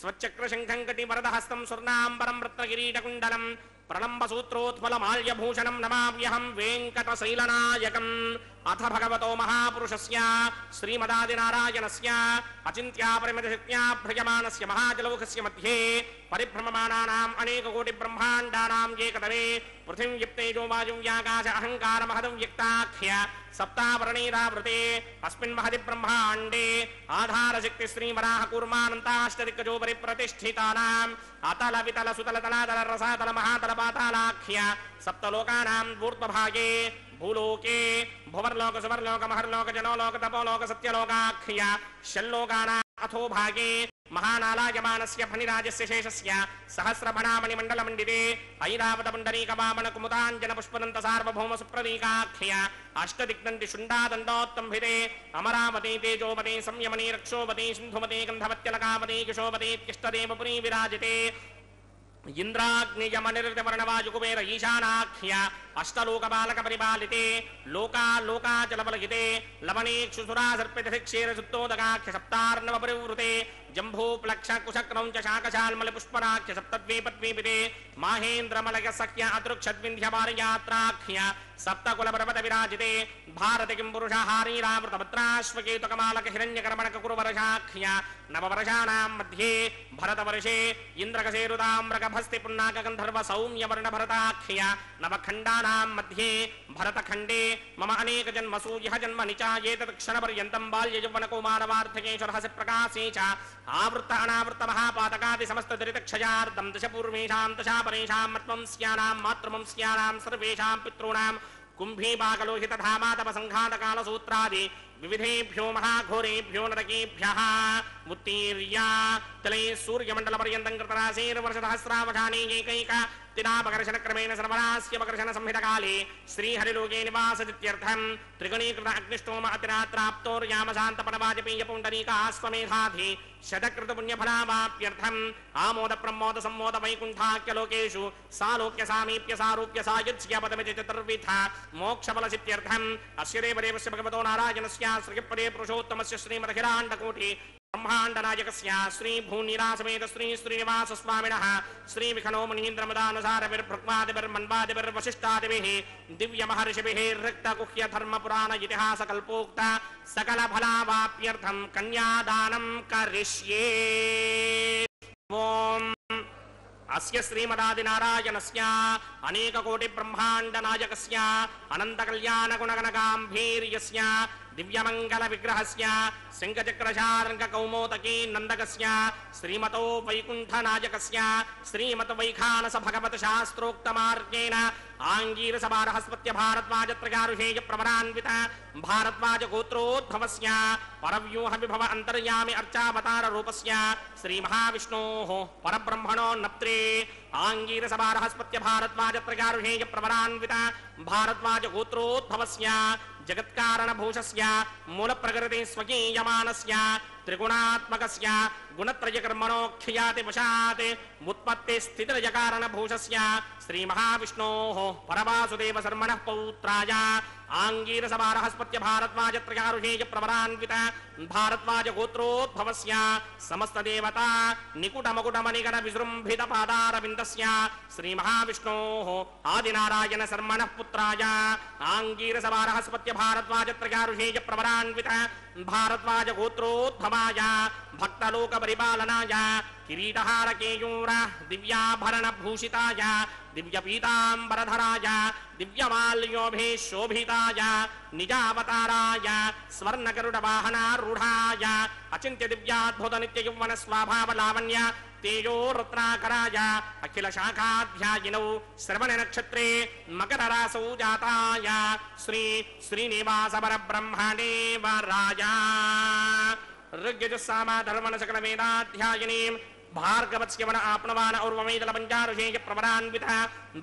స్వచ్చక్రశంఖం కటివరదహస్తం స్వర్ణాంబరం రత్నకిరీటకుండలం ప్రళంబసూత్రోత్పలమాల్యభూషణం నమామ్యహం వెంకటశైలనాయకం. అథ భగవతో మహాపురుషస్య శ్రీమదాదినారాయణస్య అచింత్యాపరిమితశక్త్యా భ్రయమానస్య మహాజలౌకస్య మధ్యే పరిభ్రమమానానాం అనేకకోటి బ్రహ్మాండానాం ఏకతరే పృథివ్యుక్తేజో వాయువ్యాకాశ అహంకారమహదం వ్యక్తాఖ్య సప్తావరణైరావృతే అస్మిన్ మహది బ్రహ్మాండే ఆధారశక్తి శ్రీవరాహ కూర్మానంతాష్టదిగ్గజోపరి ప్రతిష్ఠితానాం అతల వితల సుతల తలాతల రసాతల మహాతల పాతాళాఖ్య సప్తలోకానాం ఊర్ధ్వభాగే భూలోకే భువర్లోక సువర్లోక మహర్లోక జనోలోక తపోలోక సత్యలోకాఖ్య షల్లోకానాం అథో భాగే మహానాలాయమానస్య ఫణిరాజస్య శేషస్య సహస్రభణామణి మండలమండితే ఐరావత పుండరీక వామన కుముదాంజన పుష్పదంత సార్వభౌమ సుప్రదీకాఖ్య అష్టదిగ్నంది శుండాదండోత్తంభితే అమరావతి తేజోవతి సంయమని రక్షోవతి సింధుమతి గంధవత్యలకావతి కిశోవతి కిష్టదేవపురీ విరాజితే ఇంద్రాగ్నియమనిర్దవర్ణవాయుకుబేర ఈశానాఖ్య అష్టలోకపాలక పరిపాలితే లోకాలోకాచలబలగితే లవణేక్షుసురాసర్పితక్షేరసుత్తోదకాఖ్య సప్తార్ణవ పరివృతే జంభూప్లక్ష కుశక్రౌంచ శాకశాల్మలి పుష్పరాఖ్య సప్తద్వీపద్వీపితే మాహేంద్రమలయ సఖ్య అదృక్షద్వింధ్యమారయాత్రాఖ్య సప్తకులపర్వత విరాజితే భారతి కిం పురుషహారీరావృతభద్రాశ్వకేతుకమాలక హిరణ్యకర్మణక కురువర్షాఖ్య నవవర్షాణాం మధ్యే భరతవర్షే ఇంద్రకసేరుతామ్రకభస్తి పున్నాక గంధర్వ సౌమ్యవర్ణ భరతాఖ్య నవఖండానాం మధ్యే భరతఖండే మమ అనేక జన్మసు యః జన్మని చ ఏతత్ క్షణపర్యంతం బాల్య యౌవన కౌమారవార్ధకేషు రహస్య ప్రకాశే చ ఆవృత్త అనావృత్త మహాపాతకాది సమస్త దురితక్షయార్ధం దశ పూర్వేషాం దశా పరేషాం మత్వంస్యానాం మాతృవంస్యానాం సర్వేషాం పితॄణాం కుంభీపాకలోహిత ధామాతప సంఘాతకాల సూత్రాది వివిధేభ్యో మహాఘోరేభ్యో నరకేభ్యః ఉత్తీర్య తలే సూర్యమండల పర్యంతం కృతరాశేర్వర్షసహస్రావధానే ఏకైక తినాపకర్షణ క్రమేణ సర్వరాస్యపకర్షణ సంహితకాలే శ్రీహరిలోకే నివాసదిత్యర్థం త్రిగుణీకృత అగ్నిష్టోమ అతిరాత్రాప్తోర్యామశాంతపడవాజపేయ పుండరీకాశ్వమేధాధి శతకృత పుణ్యఫలావాప్యర్థం ఆమోద ప్రమోద సంమోద వైకుంఠాఖ్యలోకేషు సాలోక్య సామీప్య సారూప్య సాయుధ్య పదమితి చతుర్విధ మోక్షఫల సిద్ధ్యర్థం అస్య దేవదేవస్య భగవతో నారాయణస్య శ్రీపదే పురుషోత్తమస్య శ్రీమదఖిలాండకోటి బ్రహ్మాండనాయకస్య శ్రీ భూనిరాసమేత శ్రీ శ్రీనివాస స్వామినః శ్రీ విఖనో మునీంద్రమదానుసారవిర్భృగ్వాదిభిర్వశిష్టాదిభిః దివ్య మహర్షిభిః రిక్తగుహ్య ధర్మ పురాణ ఇతిహాస కల్పోక్త సకల ఫలావాప్యర్థం కన్యాదానం కరిష్యే. ఓం అస్య శ్రీమదాదినారాయణస్య అనేక కోటి బ్రహ్మాండ నాయకస్య అనంత కళ్యాణ గుణగణగాంభీర్యస్య దివ్యమంగళ విగ్రహస్య శంఖచక్రశార్ంగ కౌమోదకీ నందకస్య శ్రీమతో వైకుంఠ నాయకస్య శ్రీమత వైఖానస భగవత శాస్త్రోక్త మార్గేణ आंगीरसभारहस्पत्य भारद्वाज त्रयारुषेय प्रवरान्वित भारद्वाज गोत्रोद्भवस्य परव्यूह विभव अंतर्यामि अर्चावतार रूपस्य श्री महाविष्णोः परब्रह्मणो नप्त्रे आंगीरसभारहस्पत्य भारद्वाज त्रयारुषेय प्रवरान्वित भारद्वाज गोत्रोद्भवस्य जगत्कारण भूषस्य मूल प्रकृति स्वकीयमानस्य त्रिगुणात्मकस्य गुणत्रयकर्मणोख्याति वशात् उत्पत्ति स्थितिरज कारण भूषस्य श्री महाविष्णोः परवासुदेव शर्मणः पौत्राय आंगीरसभारहस्पत्य भारद्वाज त्रयारुषेय प्रवरान्वित भारद्वाज गोत्रोद्भवस्य समस्त देवता निकुटमकुटमणिगण विजृंभित पादारविन्दस्य श्री महाविष्णोः आदिनारायण शर्मणः पुत्राय आंगीरसभारहस्पत्य भारद्वाज त्रयारुषेय प्रवरान्वित भारद्वाज गोत्रोद्भवाय भक्तलोक परिपालनाय किरीटहार केयूर दिव्याभरण भूषिताय दिव्य पीतांबरधराय दिव्यमाल्योभि शोभिताय निजावताराय स्वर्ण गरुड वाहनारूढ़ाय अचिंत्य दिव्याद्भुत नित्य यौवन स्वभाव लावण्य तेजो रत्नाकराय अखिल शाखाध्यायिनौ श्रवण नक्षत्रे मकर रासौ जाताय श्री श्रीनिवास परब्रह्मणे वराय ऋग्यजुस्सामा धर्मण सकल वेदाध्यायिनीं भार्गवस्यवन आपनवान और्वमेदल पंचारुषेय प्रवरान्वित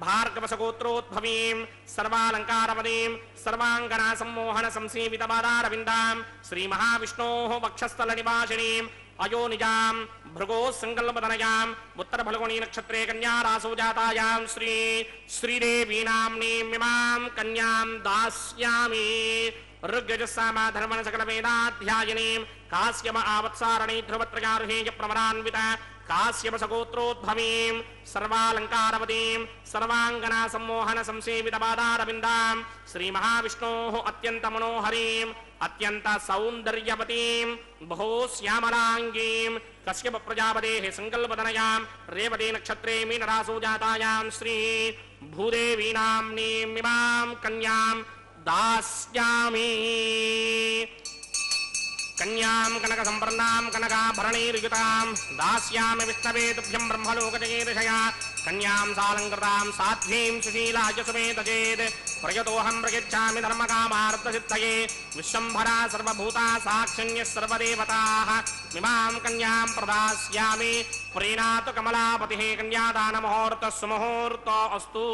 भार्गवसगोत्रोद्भवीं सर्वालंकारवतीं सर्वांगना सम्मोहन संसेवित पादारविन्दां श्री महाविष्णोः वक्षस्थल निवासिनीं अयोनिजां भृगो संकल्पतनयां उत्तर फल्गुनी नक्षत्रे कन्या रासौ जातायां श्री श्रीदेवी नाम्नीमिमां कन्यां दास्यामि ऋग्यजुस्सामा धर्मण सकल वेदाध्यायिनीं काश्यप आवत्सारणी ध्रुवत्रयारुषेय प्रवरान्वित काश्यप सगोत्रोद्भवीं सर्वालंकारवतीं सर्वांगना सम्मोहन संसेवित पादारविन्दां श्री महाविष्णोः अत्यंत मनोहरीं अत्यंत सौंदर्यवतीं बहु श्यामलांगीं कश्यप प्रजापतेः संकल्पतनयां रेवती नक्षत्रे मीनरासौ जातायां श्री भूदेवी नाम्नीमिमां कन्यां दास्यामि कन्यां कनक संवर्णां कनकाभरणैर्युतां दास्यामि विष्णवे तुभ्यं ब्रह्मलोकजयेदशया कन्यां सालङ्कृतां साध्वीं सुशीलाय सुमेतचेत् प्रयतोऽहं प्रयच्छामि धर्मकामार्थसिद्धये विश्वम्भरा सर्वभूता साक्षिण्यः सर्वदेवताः इमां कन्यां प्रदास्यामि प्रीणातु कमलापतिः कन्यादानमुहूर्तः सुमुहूर्तो अस्तु।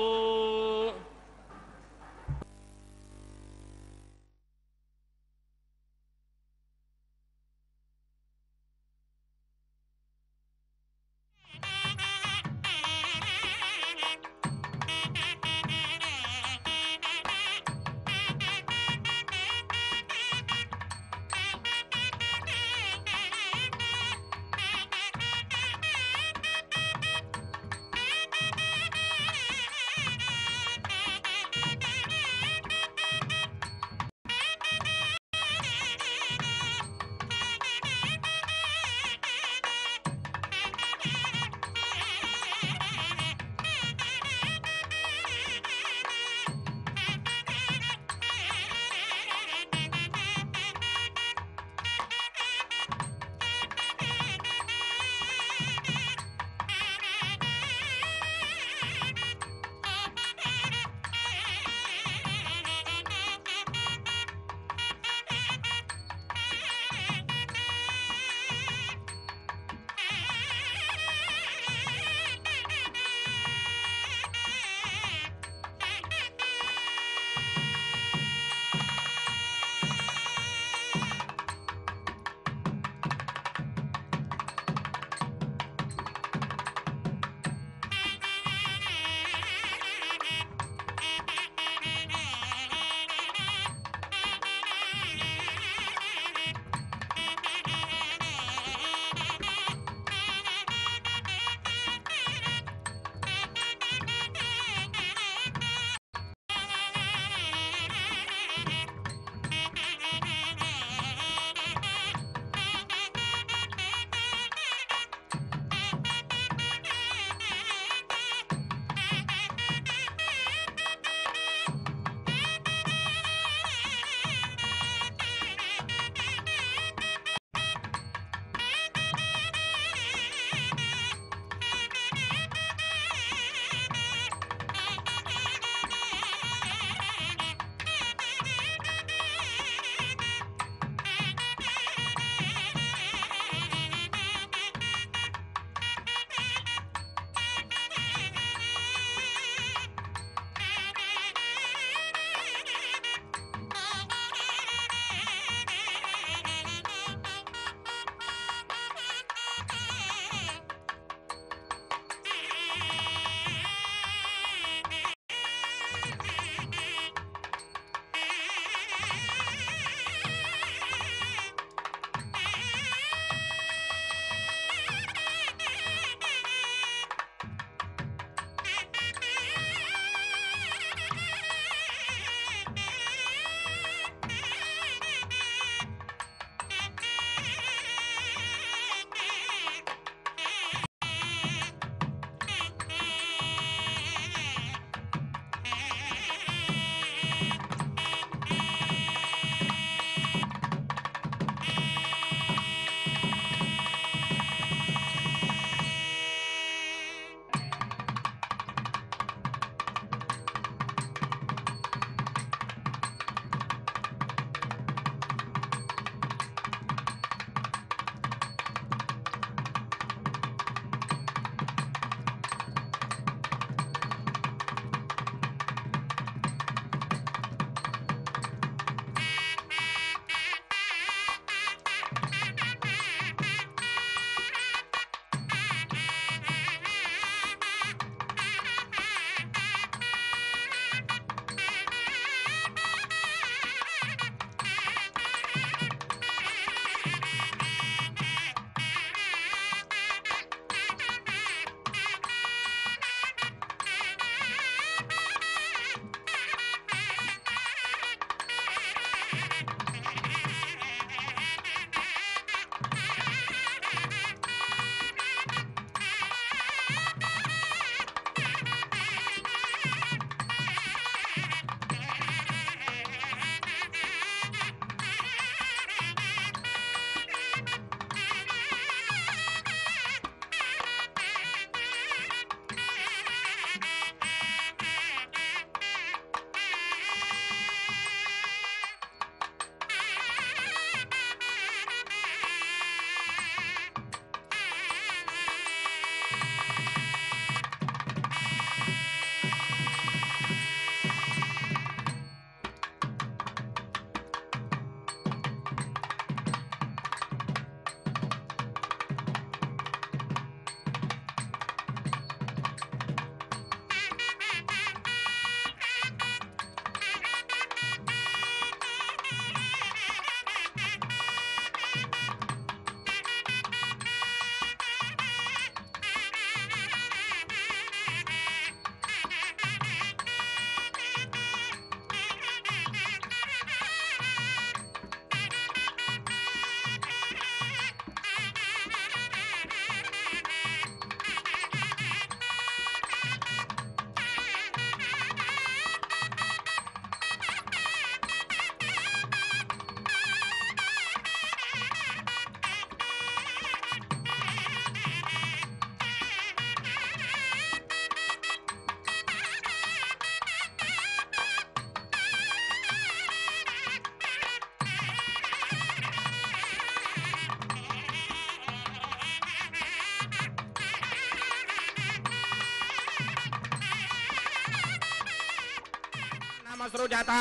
నమసృజత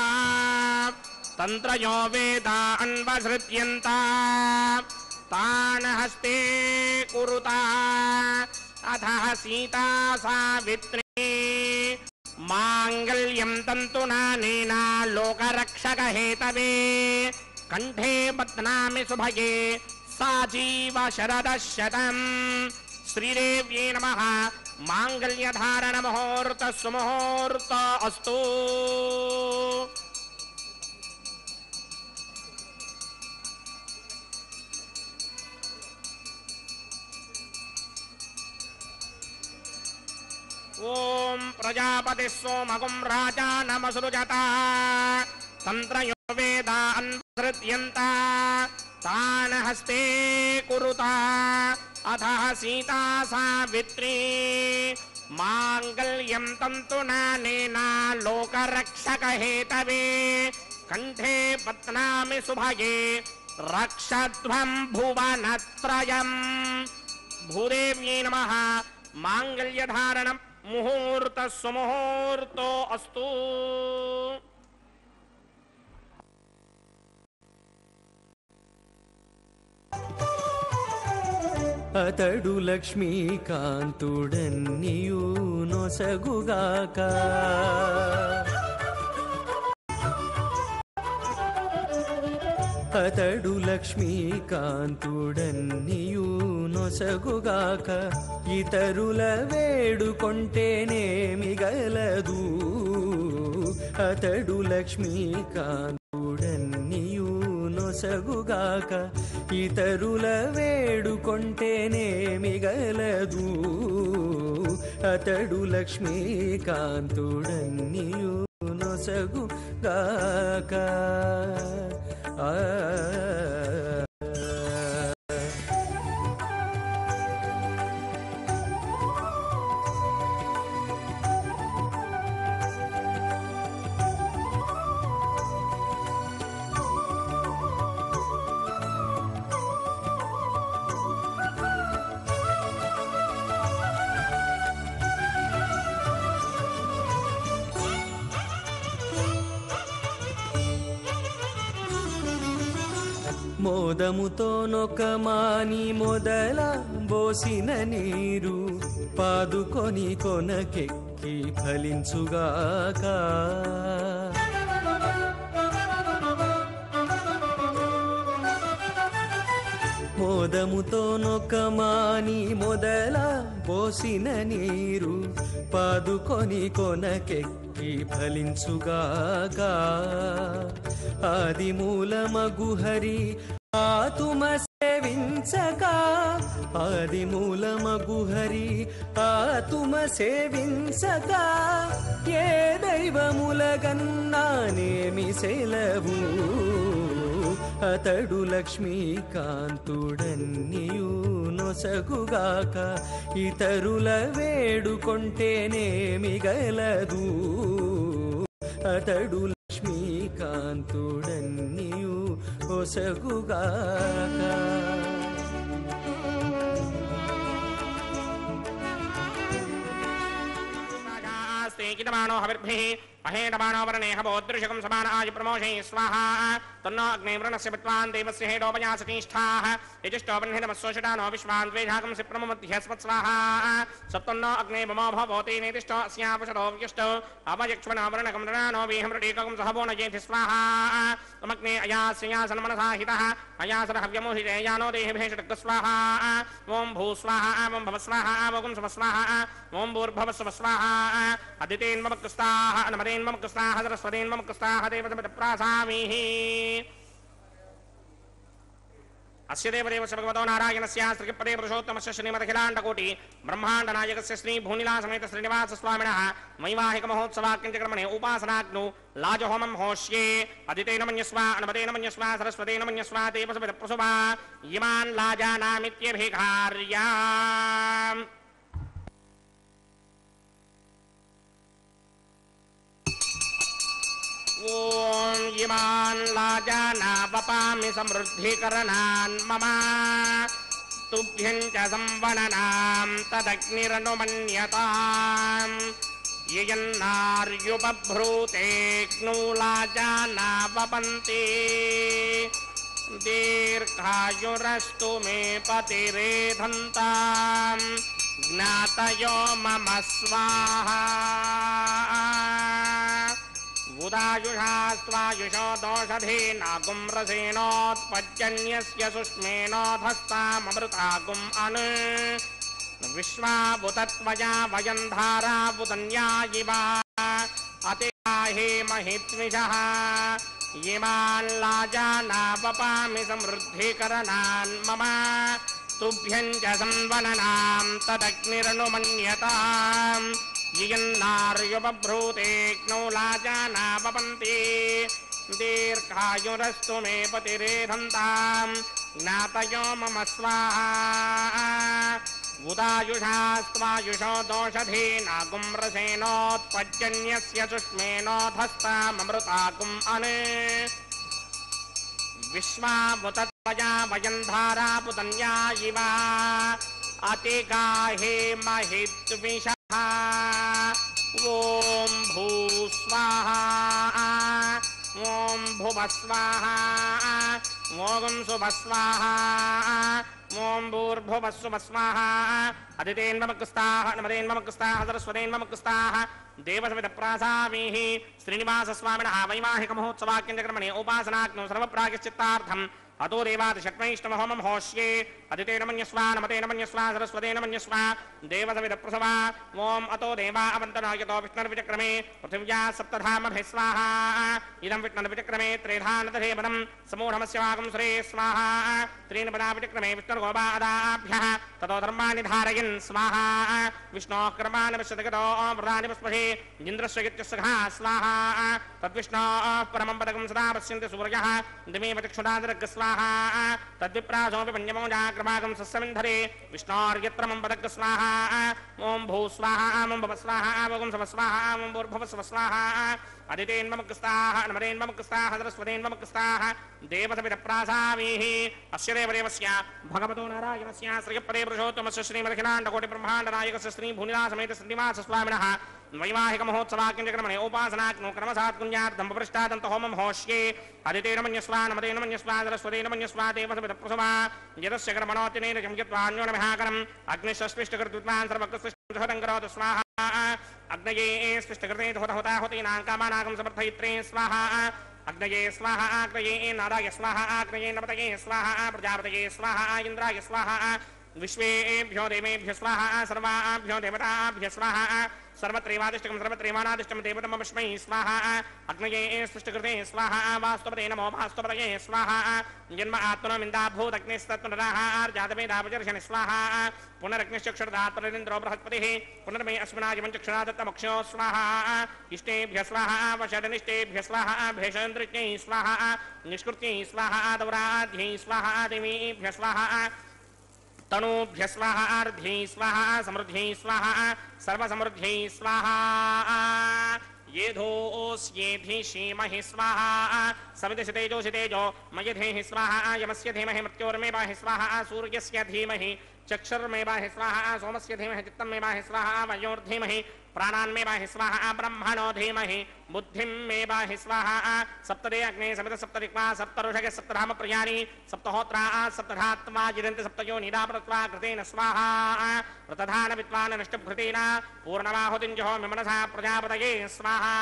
తంత్రయో వేదాన్వసృత్యంత తాన్ హస్తే కురుత అథ సీతా సావిత్రీ మాంగళ్యం తంతునానేన లోకరక్షక హేతవే కంఠే బధ్నామి శుభగే సాజీవ శరదశతం శ్రీదేవ్యై నమః మాంగళ్యధారణ ముహూర్త సుముహూర్త అస్తు ఓం ప్రజాపతి సోమగుం రాజా నమసృజత తంత్రయో వేదాన్వసృత్యంత తాన్ హస్తే కురుత అథ సీతా సావిత్రీ మాంగళ్యం తంతునానేన లోకరక్షక హేతవే కంఠే బధ్నామి శుభగే రక్షధ్వం భువనత్రయం భూదేవ్యై నమః మాంగళ్యధారణం ముహూర్త సుముహూర్తో అస్తు అతడు లక్ష్మీకాంతుడన్నియు నొసగుగాక అతడు లక్ష్మీకాంతుడన్నియు నొసగుగాక ఇతరుల వేడుకొంటేనేమి గలదు అతడు లక్ష్మీకాంతుడన్నియు నొసగుగాక ఇతరుల వేడుకొంటేనేమి గలదు అతడు లక్ష్మీకాంతుడన్నియు నొసగుగాక మోదముతో నొకమాని మొదల బోసిన నీరు పాదుకొని కొనకెక్కి ఫలించుగాక మోదముతో నొకమాని మొదల బోసిన నీరు పాదుకొని కొనకెక్కి ఫలించుగాక ఆది మూలమగు హరి ఆతుమ సేవించక ఆది మూలమగు హరి ఆతుమ సేవించక ఏ దైవములగన్నానేమి సెలవు అతడు లక్ష్మీకాంతుడన్నియు నొసగుగాక ఇతరుల వేడుకొంటేనేమి గలదు అతడు లక్ష్మీకాంతుడన్నియు ఒసగుగాక కిటమానో హవిర్భిః మహేటమానో వరణేహ భోదృశకం సమానాయ ప్రమోషే స్వాహా తన్నో అగ్నివ్రణస్య విద్వాన్ దేవస్య హేడోపయాసతిష్ఠాః యజిష్టోపన్హితమస్సోషటానో విశ్వాన్ ద్వేషాకం సిప్రమమధ్యస్మత్ స్వాహా సప్తన్నో అగ్నే మమో భవతి నేతిష్టో అస్యాపషదో వ్యుష్టో అపయక్ష్మణావరణకం రణానో వీహమృటీకం సహవోనయేతి స్వాహా తమగ్నే అయాస్యాసన్మనసాహితః అయాసర హవ్యమోహితేయానో దేహిభేషటక్ స్వాహా ఓం భూ స్వాహా ఓం భవ స్వాహా ఓం స్వ స్వాహా ఓం భూర్భవస్వ స్వాహా అదితేన్మమకృస్తాః అనమరేన్మమకృస్తాః సరస్వతేన్మమకృస్తాః దేవతమప్రాసామిః అస్య దేవదేవస్య భగవతో నారాయణస్య శ్రీపదే పురుషోత్తమస్య శ్రీమదఖిలాండకోటి బ్రహ్మాండ నాయకస్య శ్రీ భూనిలా సమేత శ్రీనివాస స్వామినః వైవాహిక మహోత్సవాక్యంచక్రమణే ఉపాసనాగ్నౌ లాజహోమం హోష్యే అదితేన మన్యస్వ అనమదేన మన్యస్వ సరస్వతేన మన్యస్వ దేవసమిత ప్రసుభా ఇమాన్ లాజానామిత్యభిఘార్యా ఓం ఇమాన్ లాజానా వపామి సమృద్ధికరణాన్ మమ తుభ్యం చ సంవననాం తదగ్నిరనుమన్యతాం ययन्नार्युपभ्रूते क्नूलाजानावपन्ति दीर्घायुरस्तु मे पतिरेधन्ताम् ज्ञातयो मम स्वाहा उदायुषा स्वायुषो दोषधेनागुं रसेनोत्पज्जन्यस्य सुष्मेनोधस्ताममृतागुम् अन् विश्वाबुतत्वया वयं धाराबुदन्या इवा अतिहे महित्विषः इमान् लाजानावपामि समृद्धिकरणान् मम तुभ्यं च संवननां तदग्निरनुमन्यताम् ययन्नार्युपभ्रूते क्नौलाजानावपन्ति दीर्घायुरस्तु मे पतिरेधन्ताम् ज्ञातयो मम स्वाहा उदायुषा स्वायुषो दोषधेनागुं रसेनोत्पज्जन्यस्य सुष्मेनोधस्ताममृतागुम् अन् विश्वामुतत्वया वयं धारापुतन्या इव अतिगाहे महित्विषः ॐ भूस्वाहा ॐ भुवस्वाहा ॐ सुभस्वाहा ॐ भूर्भुवस्सुभस्वाहा अदितेन्वमकुस्ताः नमदेन्वमकुस्ताः सरस्वतेन्वमकुस्ताः देवसविदप्रासामीः श्रीनिवासस्वामिनः वैवाहिकमहोत्सवाख्यञ्चक्रमणे उपासनाग्नौ सर्वप्रागश्चित्तार्थम् अतो देवादिशक्मैष्टमहोमं होष्ये अदितेन मन्यस्वा नमतेन मन्यस्वा सरस्वतेन मन्यस्वा देवसविदप्रसवा ॐ अतो देवा अवन्तनायतो विष्णुर्विचक्रमे पृथिव्या सप्तधामभे स्वाहा इदं विष्णुर्विचक्रमे त्रेधानतधेपदं समूढमस्य वागं सुरे स्वाहा त्रीन् पदा विचक्रमे विष्णुर्गोपादाभ्यः ततो धर्माणि धारयन् स्वाहा विष्णोः कर्माणि पश्यतगतो व्रतानि पुष्पहे इन्द्रस्य गित्यस्सखा स्वाहा तद्विष्णोः परमं पदकं सदा पश्यन्ति सूर्यः दिमेव चक्षुरादरग् स्वाहा तद्विप्रासोऽपि पञ्चमो जाग्रमागं सस्यमिन्धरे विष्णोर्यत्रमं पदग् स्वाहा ॐ भू स्वाहा ॐ भव स्वाहा ॐ सव स्वाहा ॐ भूर्भुव स्व स्वाहा अदितेन्वमकुस्ताः नमदेन्वमकुस्ताः सरस्वतेन्वमकुस्ताः देवसविदप्रासामीः अस्य देवदेवस्य भगवतो नारायणस्य श्रीपदे पुरुषोत्तमस्य श्रीमदखिलाण्डकोटिब्रह्माण्डनायकस्य श्रीभूनिलासमेत श्रीनिवासस्वामिनः वैवाहिकमहोत्सवाख्यञ्चक्रमणे उपासनाग्नौ क्रमसात्कुञ्जार्थं पृष्टादन्तहोमं होष्ये अदितेन मन्यस्वा नमतेन मन्यस्वा सरस्वतेन मन्यस्वा देवसविदप्रसवा यदस्य कर्मणोऽतिनेन यत्वान्योनमिहाकरम् अग्निशस्पृष्टकृतविद्वान् सर्वकृष्टं करोतु स्वाहा अग्नये स्पृष्टकृते होताहुतीनां कामानागं समर्थयित्रे स्वाहा अग्नये स्वाहा अग्नये नाराय स्वाहा अग्नये नमतये स्वाहा प्रजापतये स्वाहा इन्द्राय स्वाहा विश्वेभ्यो देवेभ्यो स्वाहा सर्वाभ्यो देवताभ्यो स्वाहा सर्वत्रैवादिष्टकं सर्वत्रैवानादिष्टं देवतमस्मै स्वाहा अग्नये सृष्टिकृते स्वाहा वास्तुपते नमो वास्तुपतये स्वाहा जन्म आत्मनमिन्दाभूतग्निस्तत्पुनराहार्जातमेधापचर्षणि स्वाहा पुनरग्निश्चक्षुर्धात्परिन्द्रो बृहस्पतिः पुनर्मे अस्मिनाजिमञ्चक्षुरादत्तमक्षो स्वाहा इष्टेभ्य स्वाहा वषडनिष्टेभ्य स्वाहा भेषन्द्रिज्ञै स्वाहा निष्कृत्यै स्वाहा दौराध्यै स्वाहा देवीभ्य स्वाहा तनूभ्य स्वाहा अर्ध्यै स्वाहा समृद्ध्यै स्वाहा सर्वसमृद्ध्यै स्वाहा येधोऽस्येधिषीमहि स्वाहा सविदशतेजोषितेजो मयधेहि स्वाहा यमस्य धीमहि मृत्योर्मेवाहि स्वाहा सूर्यस्य धीमहि चक्षुर्मेवाहि स्वाहा सोमस्य धीमहि चित्तमेवाहि स्वाहा वयोर्धीमहि प्राणान्मेवाहि स्वाहा ब्रह्मणो धीमहि बुद्धिं मेवाहि स्वाहा सप्तदे अग्ने समित सप्तदिक्वा सप्तऋषगे सप्तधाम प्रियाणि सप्तहोत्रा सप्तधात्मा जिदन्ति सप्तयो निरापृत्वा कृतेन स्वाहा व्रतधान विद्वान् नष्टभृतेन पूर्णमाहुतिं जहोमि मनसा प्रजापतये स्वाहा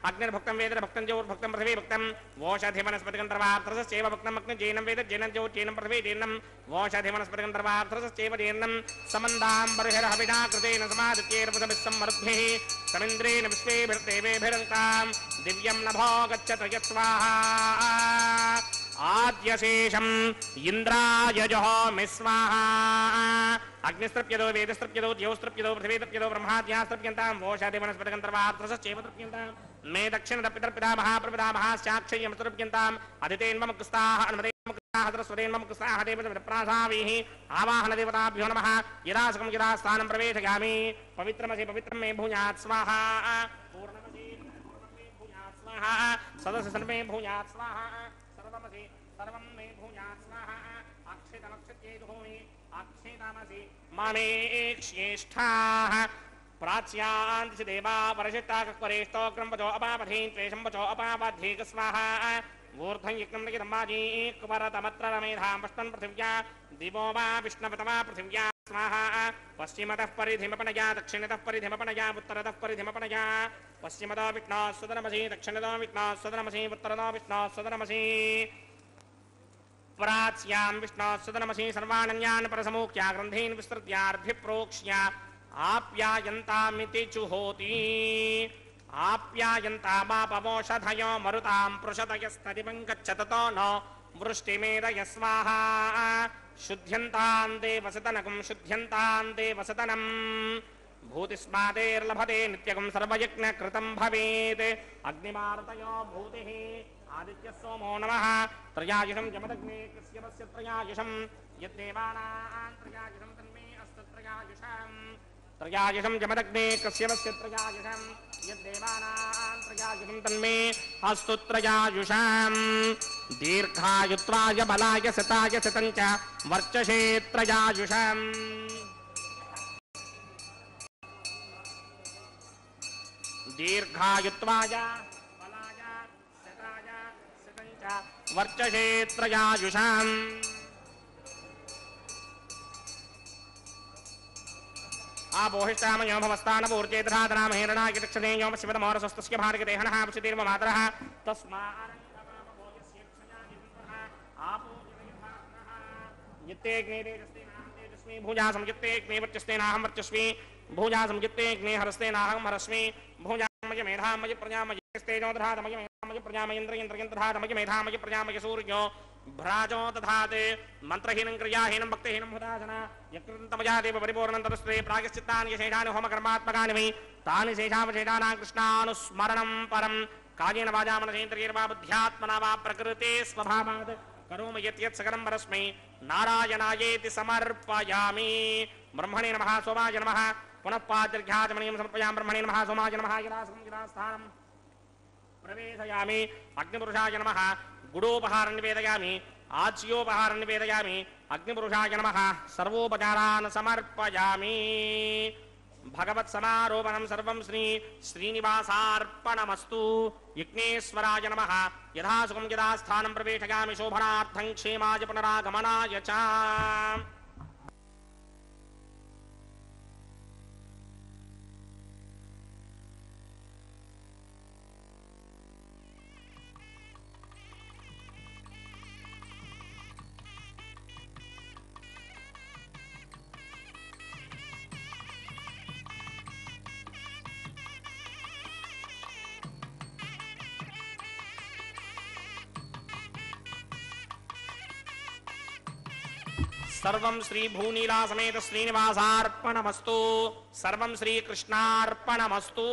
अग्निर्भुक्तं वेदर्भुक्तं ज्योर्भुक्तं पृथिवी भुक्तं वोषधिवनस्पतिगन्धर्वार्थरसश्चैव भुक्तं अग्निजेनं वेद जेनं ज्योत्येनं पृथिवी जेनं वोषधिवनस्पतिगन्धर्वार्थरसश्चैव जेनं समन्दां बर्हिर्हविषा कृतेन समादित्यैर्बुधभिः सम्मरुद्भिः समिन्द्रेण विश्वेभिर्देवेभिरङ्कां दिव्यं नभो गच्छत यत्स्वाहा आद्यशेषम् इन्द्राय जहोमि स्वाहा अग्निस्तृप्यदो वेदस्तृप्यदो द्यौस्तृप्यदो पृथिवीतृप्यदो ब्रह्माद्यास्तृप्यन्तां वोषादिवनस्पतिगन्धर्वार्थरसश्चैव तृप्यन्तां मे दक्षिणतपितर्पिता महाप्रपिता महाश्चाक्षय्यं तृप्यन्ताम् अदितेन्वमकुस्ताः अनुमतेन्वमकुस्ताः सरस्वतेन्वमकुस्ताः देवसविदप्रासावीः आवाहनदेवताभ्यो नमः यदासकं यदा स्थानं प्रवेशयामि पवित्रमसि पवित्रं मे भूयात् स्वाहा पूर्णमसि भूयात् स्वाहा सदस्य सर्वे भूयात् स्वाहा सर्वमसि सर्वं मे भूयात् स्वाहा अक्षितमक्षित्ये धूमि अक्षितमसि मामेक्ष्येष्ठाः प्राच्यान्ति देवा परिशिष्टाकरेष्टोग्रं वचो अपापधीन् त्वेषं वचो अपापधीक स्वाहा ऊर्ध्वं यज्ञं लिखितम्बाजी कुमरतमत्र रमेधां पष्टन् पृथिव्या दिवो वा विष्णवतमा पृथिव्या स्वाहा पश्चिमतः परिधिमपनया दक्षिणतः परिधिमपनया उत्तरतः परिधिमपनया पश्चिमतो विष्णोः सदनमसि दक्षिणतो विष्णोः सदनमसि उत्तरतो विष्णोः सदनमसि प्राच्यां विष्णोः सदनमसि सर्वाणन्यान् परसमुख्या ग्रन्थीन् विस्तृत्यार्भिप्रोक्ष्य आप्यायन्तामिति जुहोति आप्यायन्तामापमोषधयो मरुतां पृषदयस्तदिवं गच्छततो न वृष्टिमेदय स्वाहा शुद्ध्यन्तां देवसदनकं शुद्ध्यन्तां देवसदनं भूतिस्मादेर्लभते नित्यकं सर्वयज्ञकृतं भवेत् अग्निमारुतयो भूतिः आदित्यः सोमो नमः त्रयायुषं जमदग्ने कस्यपस्य त्रयायुषं यद्देवानां त्रयायुषं तन्मे अस्तु त्रयायुषम् त्रयायुषं जमदग्ने कस्यपस्य त्रयायुषं यद्देवानां त्रयायुषं तन्मे अस्तु त्रयायुषम् दीर्घायुत्वाय बलाय सताय सतञ्च वर्चसे त्रयायुषम् दीर्घायुत्वाय बलाय सताय सतञ्च वर्चसे त्रयायुषम् आपोहिष्टामयो भवस्तानपूर्जेतराधरामहेरणाय दक्षिणे योम शिवतमोरसस्तस्य भार्गदेहनः पुषितिर्म मातरः तस्मात् भूजा संयुक्ते अग्ने वर्चस्तेनाहं वर्चस्वी भूजा संयुक्ते अग्ने हरस्तेनाहं हरस्मि भूजा मय मेधामय प्रजामय स्तेजोदधातमय मेधामय प्रजामयेन्द्रयन्त्रयन्त्रधातमय मेधामय प्रजामय सूर्यो भ्राजो दधाते मंत्रहीनं क्रियाहीनं भक्तिहीनं हुदासना यकृतमया देव परिपूर्णं तदस्ते प्रागश्चित्तानि शेषानि होमकर्मात्मकानि वै तानि शेषावशेषानां कृष्णानुस्मरणं परं कायेन वाचा मनसेन्द्रियैर्वा बुद्ध्यात्मना वा प्रकृते स्वभावात् करोम यत् यत् सकलं परस्मै नारायणायेति समर्पयामि ब्रह्मणे नमः सोमाय नमः पुनः पाद्यर्घ्याचमनीयं समर्पयामि ब्रह्मणे नमः सोमाय नमः यदासनं यदास्थानं प्रवेशयामि अग्निपुरुषाय नमः गुडोपहारं निवेदयामि आच्योपहारं निवेदयामि अग्निपुरुषाय नमः सर्वोपचारान् समर्पयामि भगवत्समारोपणं सर्वं श्री श्रीनिवासार्पणमस्तु यज्ञेश्वराय नमः यथासुखं यथास्थानं प्रवेशयामि शोभनार्थं क्षेमाय पुनरागमनाय च सर्वं श्री भूनीला समेत श्रीनिवासार्पणमस्तु सर्वं श्री कृष्णार्पणमस्तु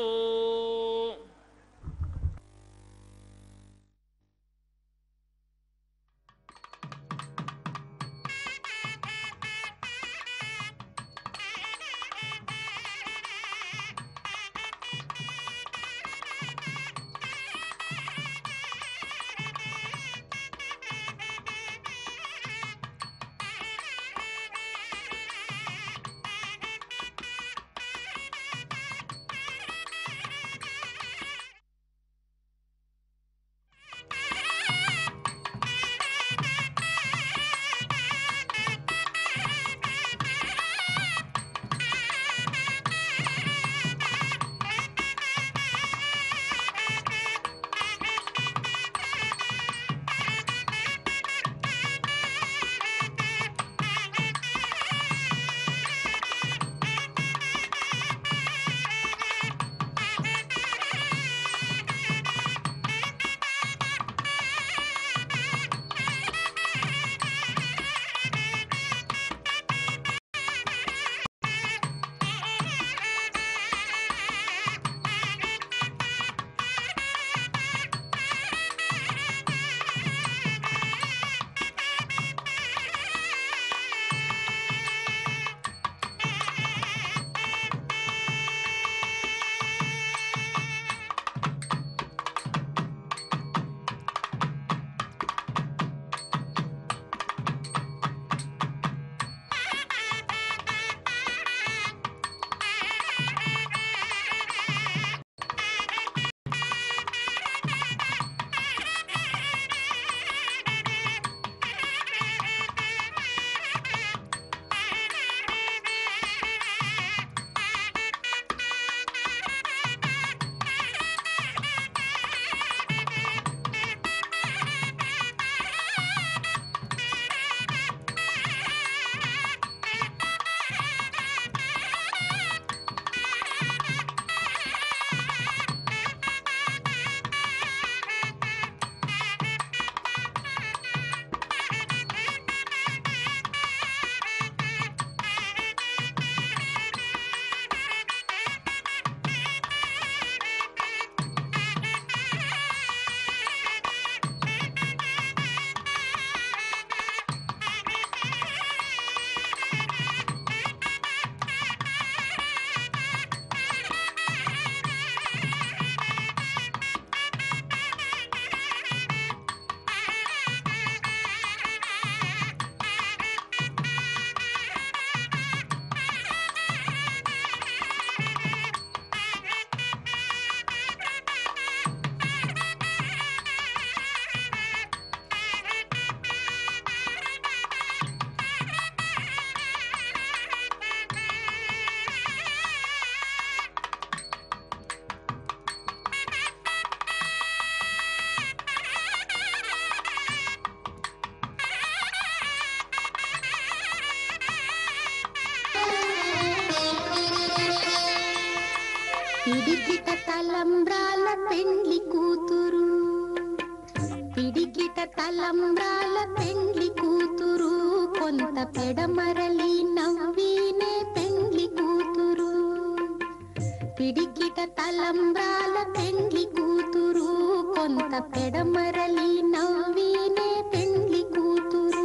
పిడికిట తలంబ్రాల పెండ్లి కూతురు, పిడికిట తలంబ్రాల పెండ్లి కూతురు, కొంత పెడమరలి నవ్వినే పెండ్లి కూతురు. పిడికిట తలంబ్రాల పెండ్లి కూతురు, కొంత పెడమరలి నవ్వినే పెండ్లి కూతురు.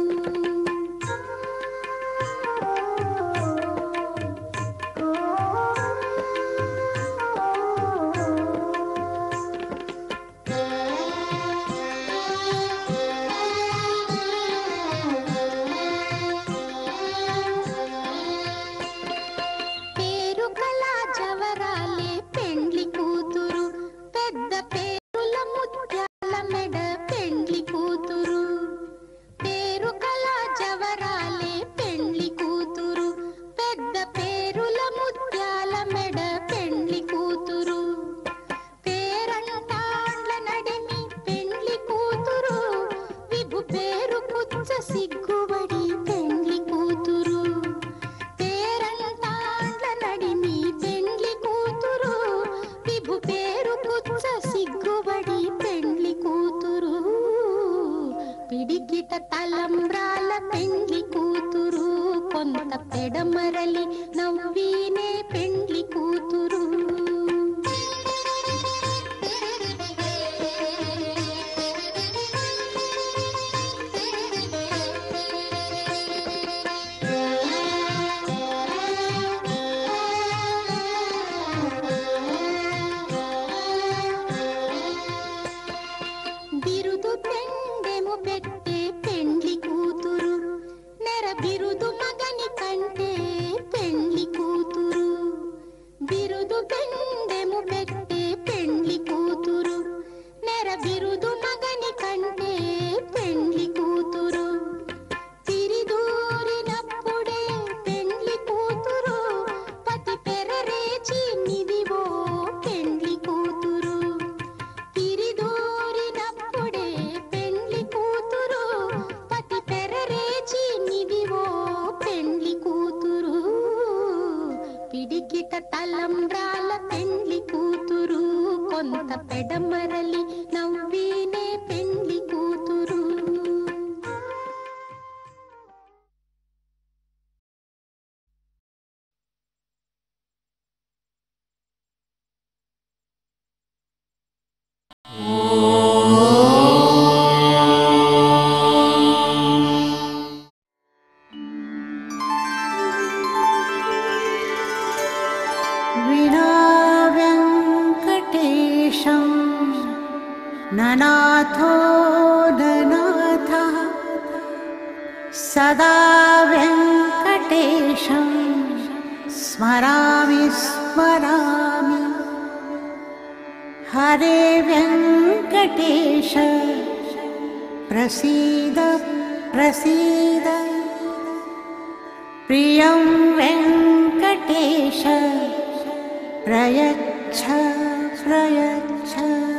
సిగ్గుబడి పెండ్లి కూతురు, పేరంటాండ్ల నడిమి పెండ్లి కూతురు, విభు పేరు పుచ్చ సిగ్గుబడి పెండ్లి కూతురు. పిడికిట తలంబ్రాల పెండ్లి కూతురు, కొంత పెడమరలి నవ్వినే పెండ్లి కూతురు. బిరుదు పెండెము పెట్టే పెండ్లి కూతురు, నెర బిరుదు మగని కంటే పెండ్లి కూతురు. బిరుదు పెండెము పెట్టే పెండ్లి కూతురు, నెర బిరుదు మగని కంటే పెండ్లి కూతురు. తిరిదూరినప్పుడే పెండ్లి కూతురు, పతి పెరరేచి నిదివో పెండ్లి కూతురు. తిరిదూరినప్పుడే పెండ్లి కూతురు, పతి పెరరేచి నిదివో పెండ్లి కూతురు. పిడికిట తలంబ్రాల పెండ్లి కూతురు, కొంత పెడమరలి నవ్వినే పెండ్లి కూతురు. विना वेङ्कटेशं ननाथो ननाथः, सदा वेङ्कटेशं स्मरामि स्मरामि. हरे वेङ्कटेश प्रसीद प्रसीद, प्रियं वेङ्कटेश प्रयच्छ प्रयच्छ.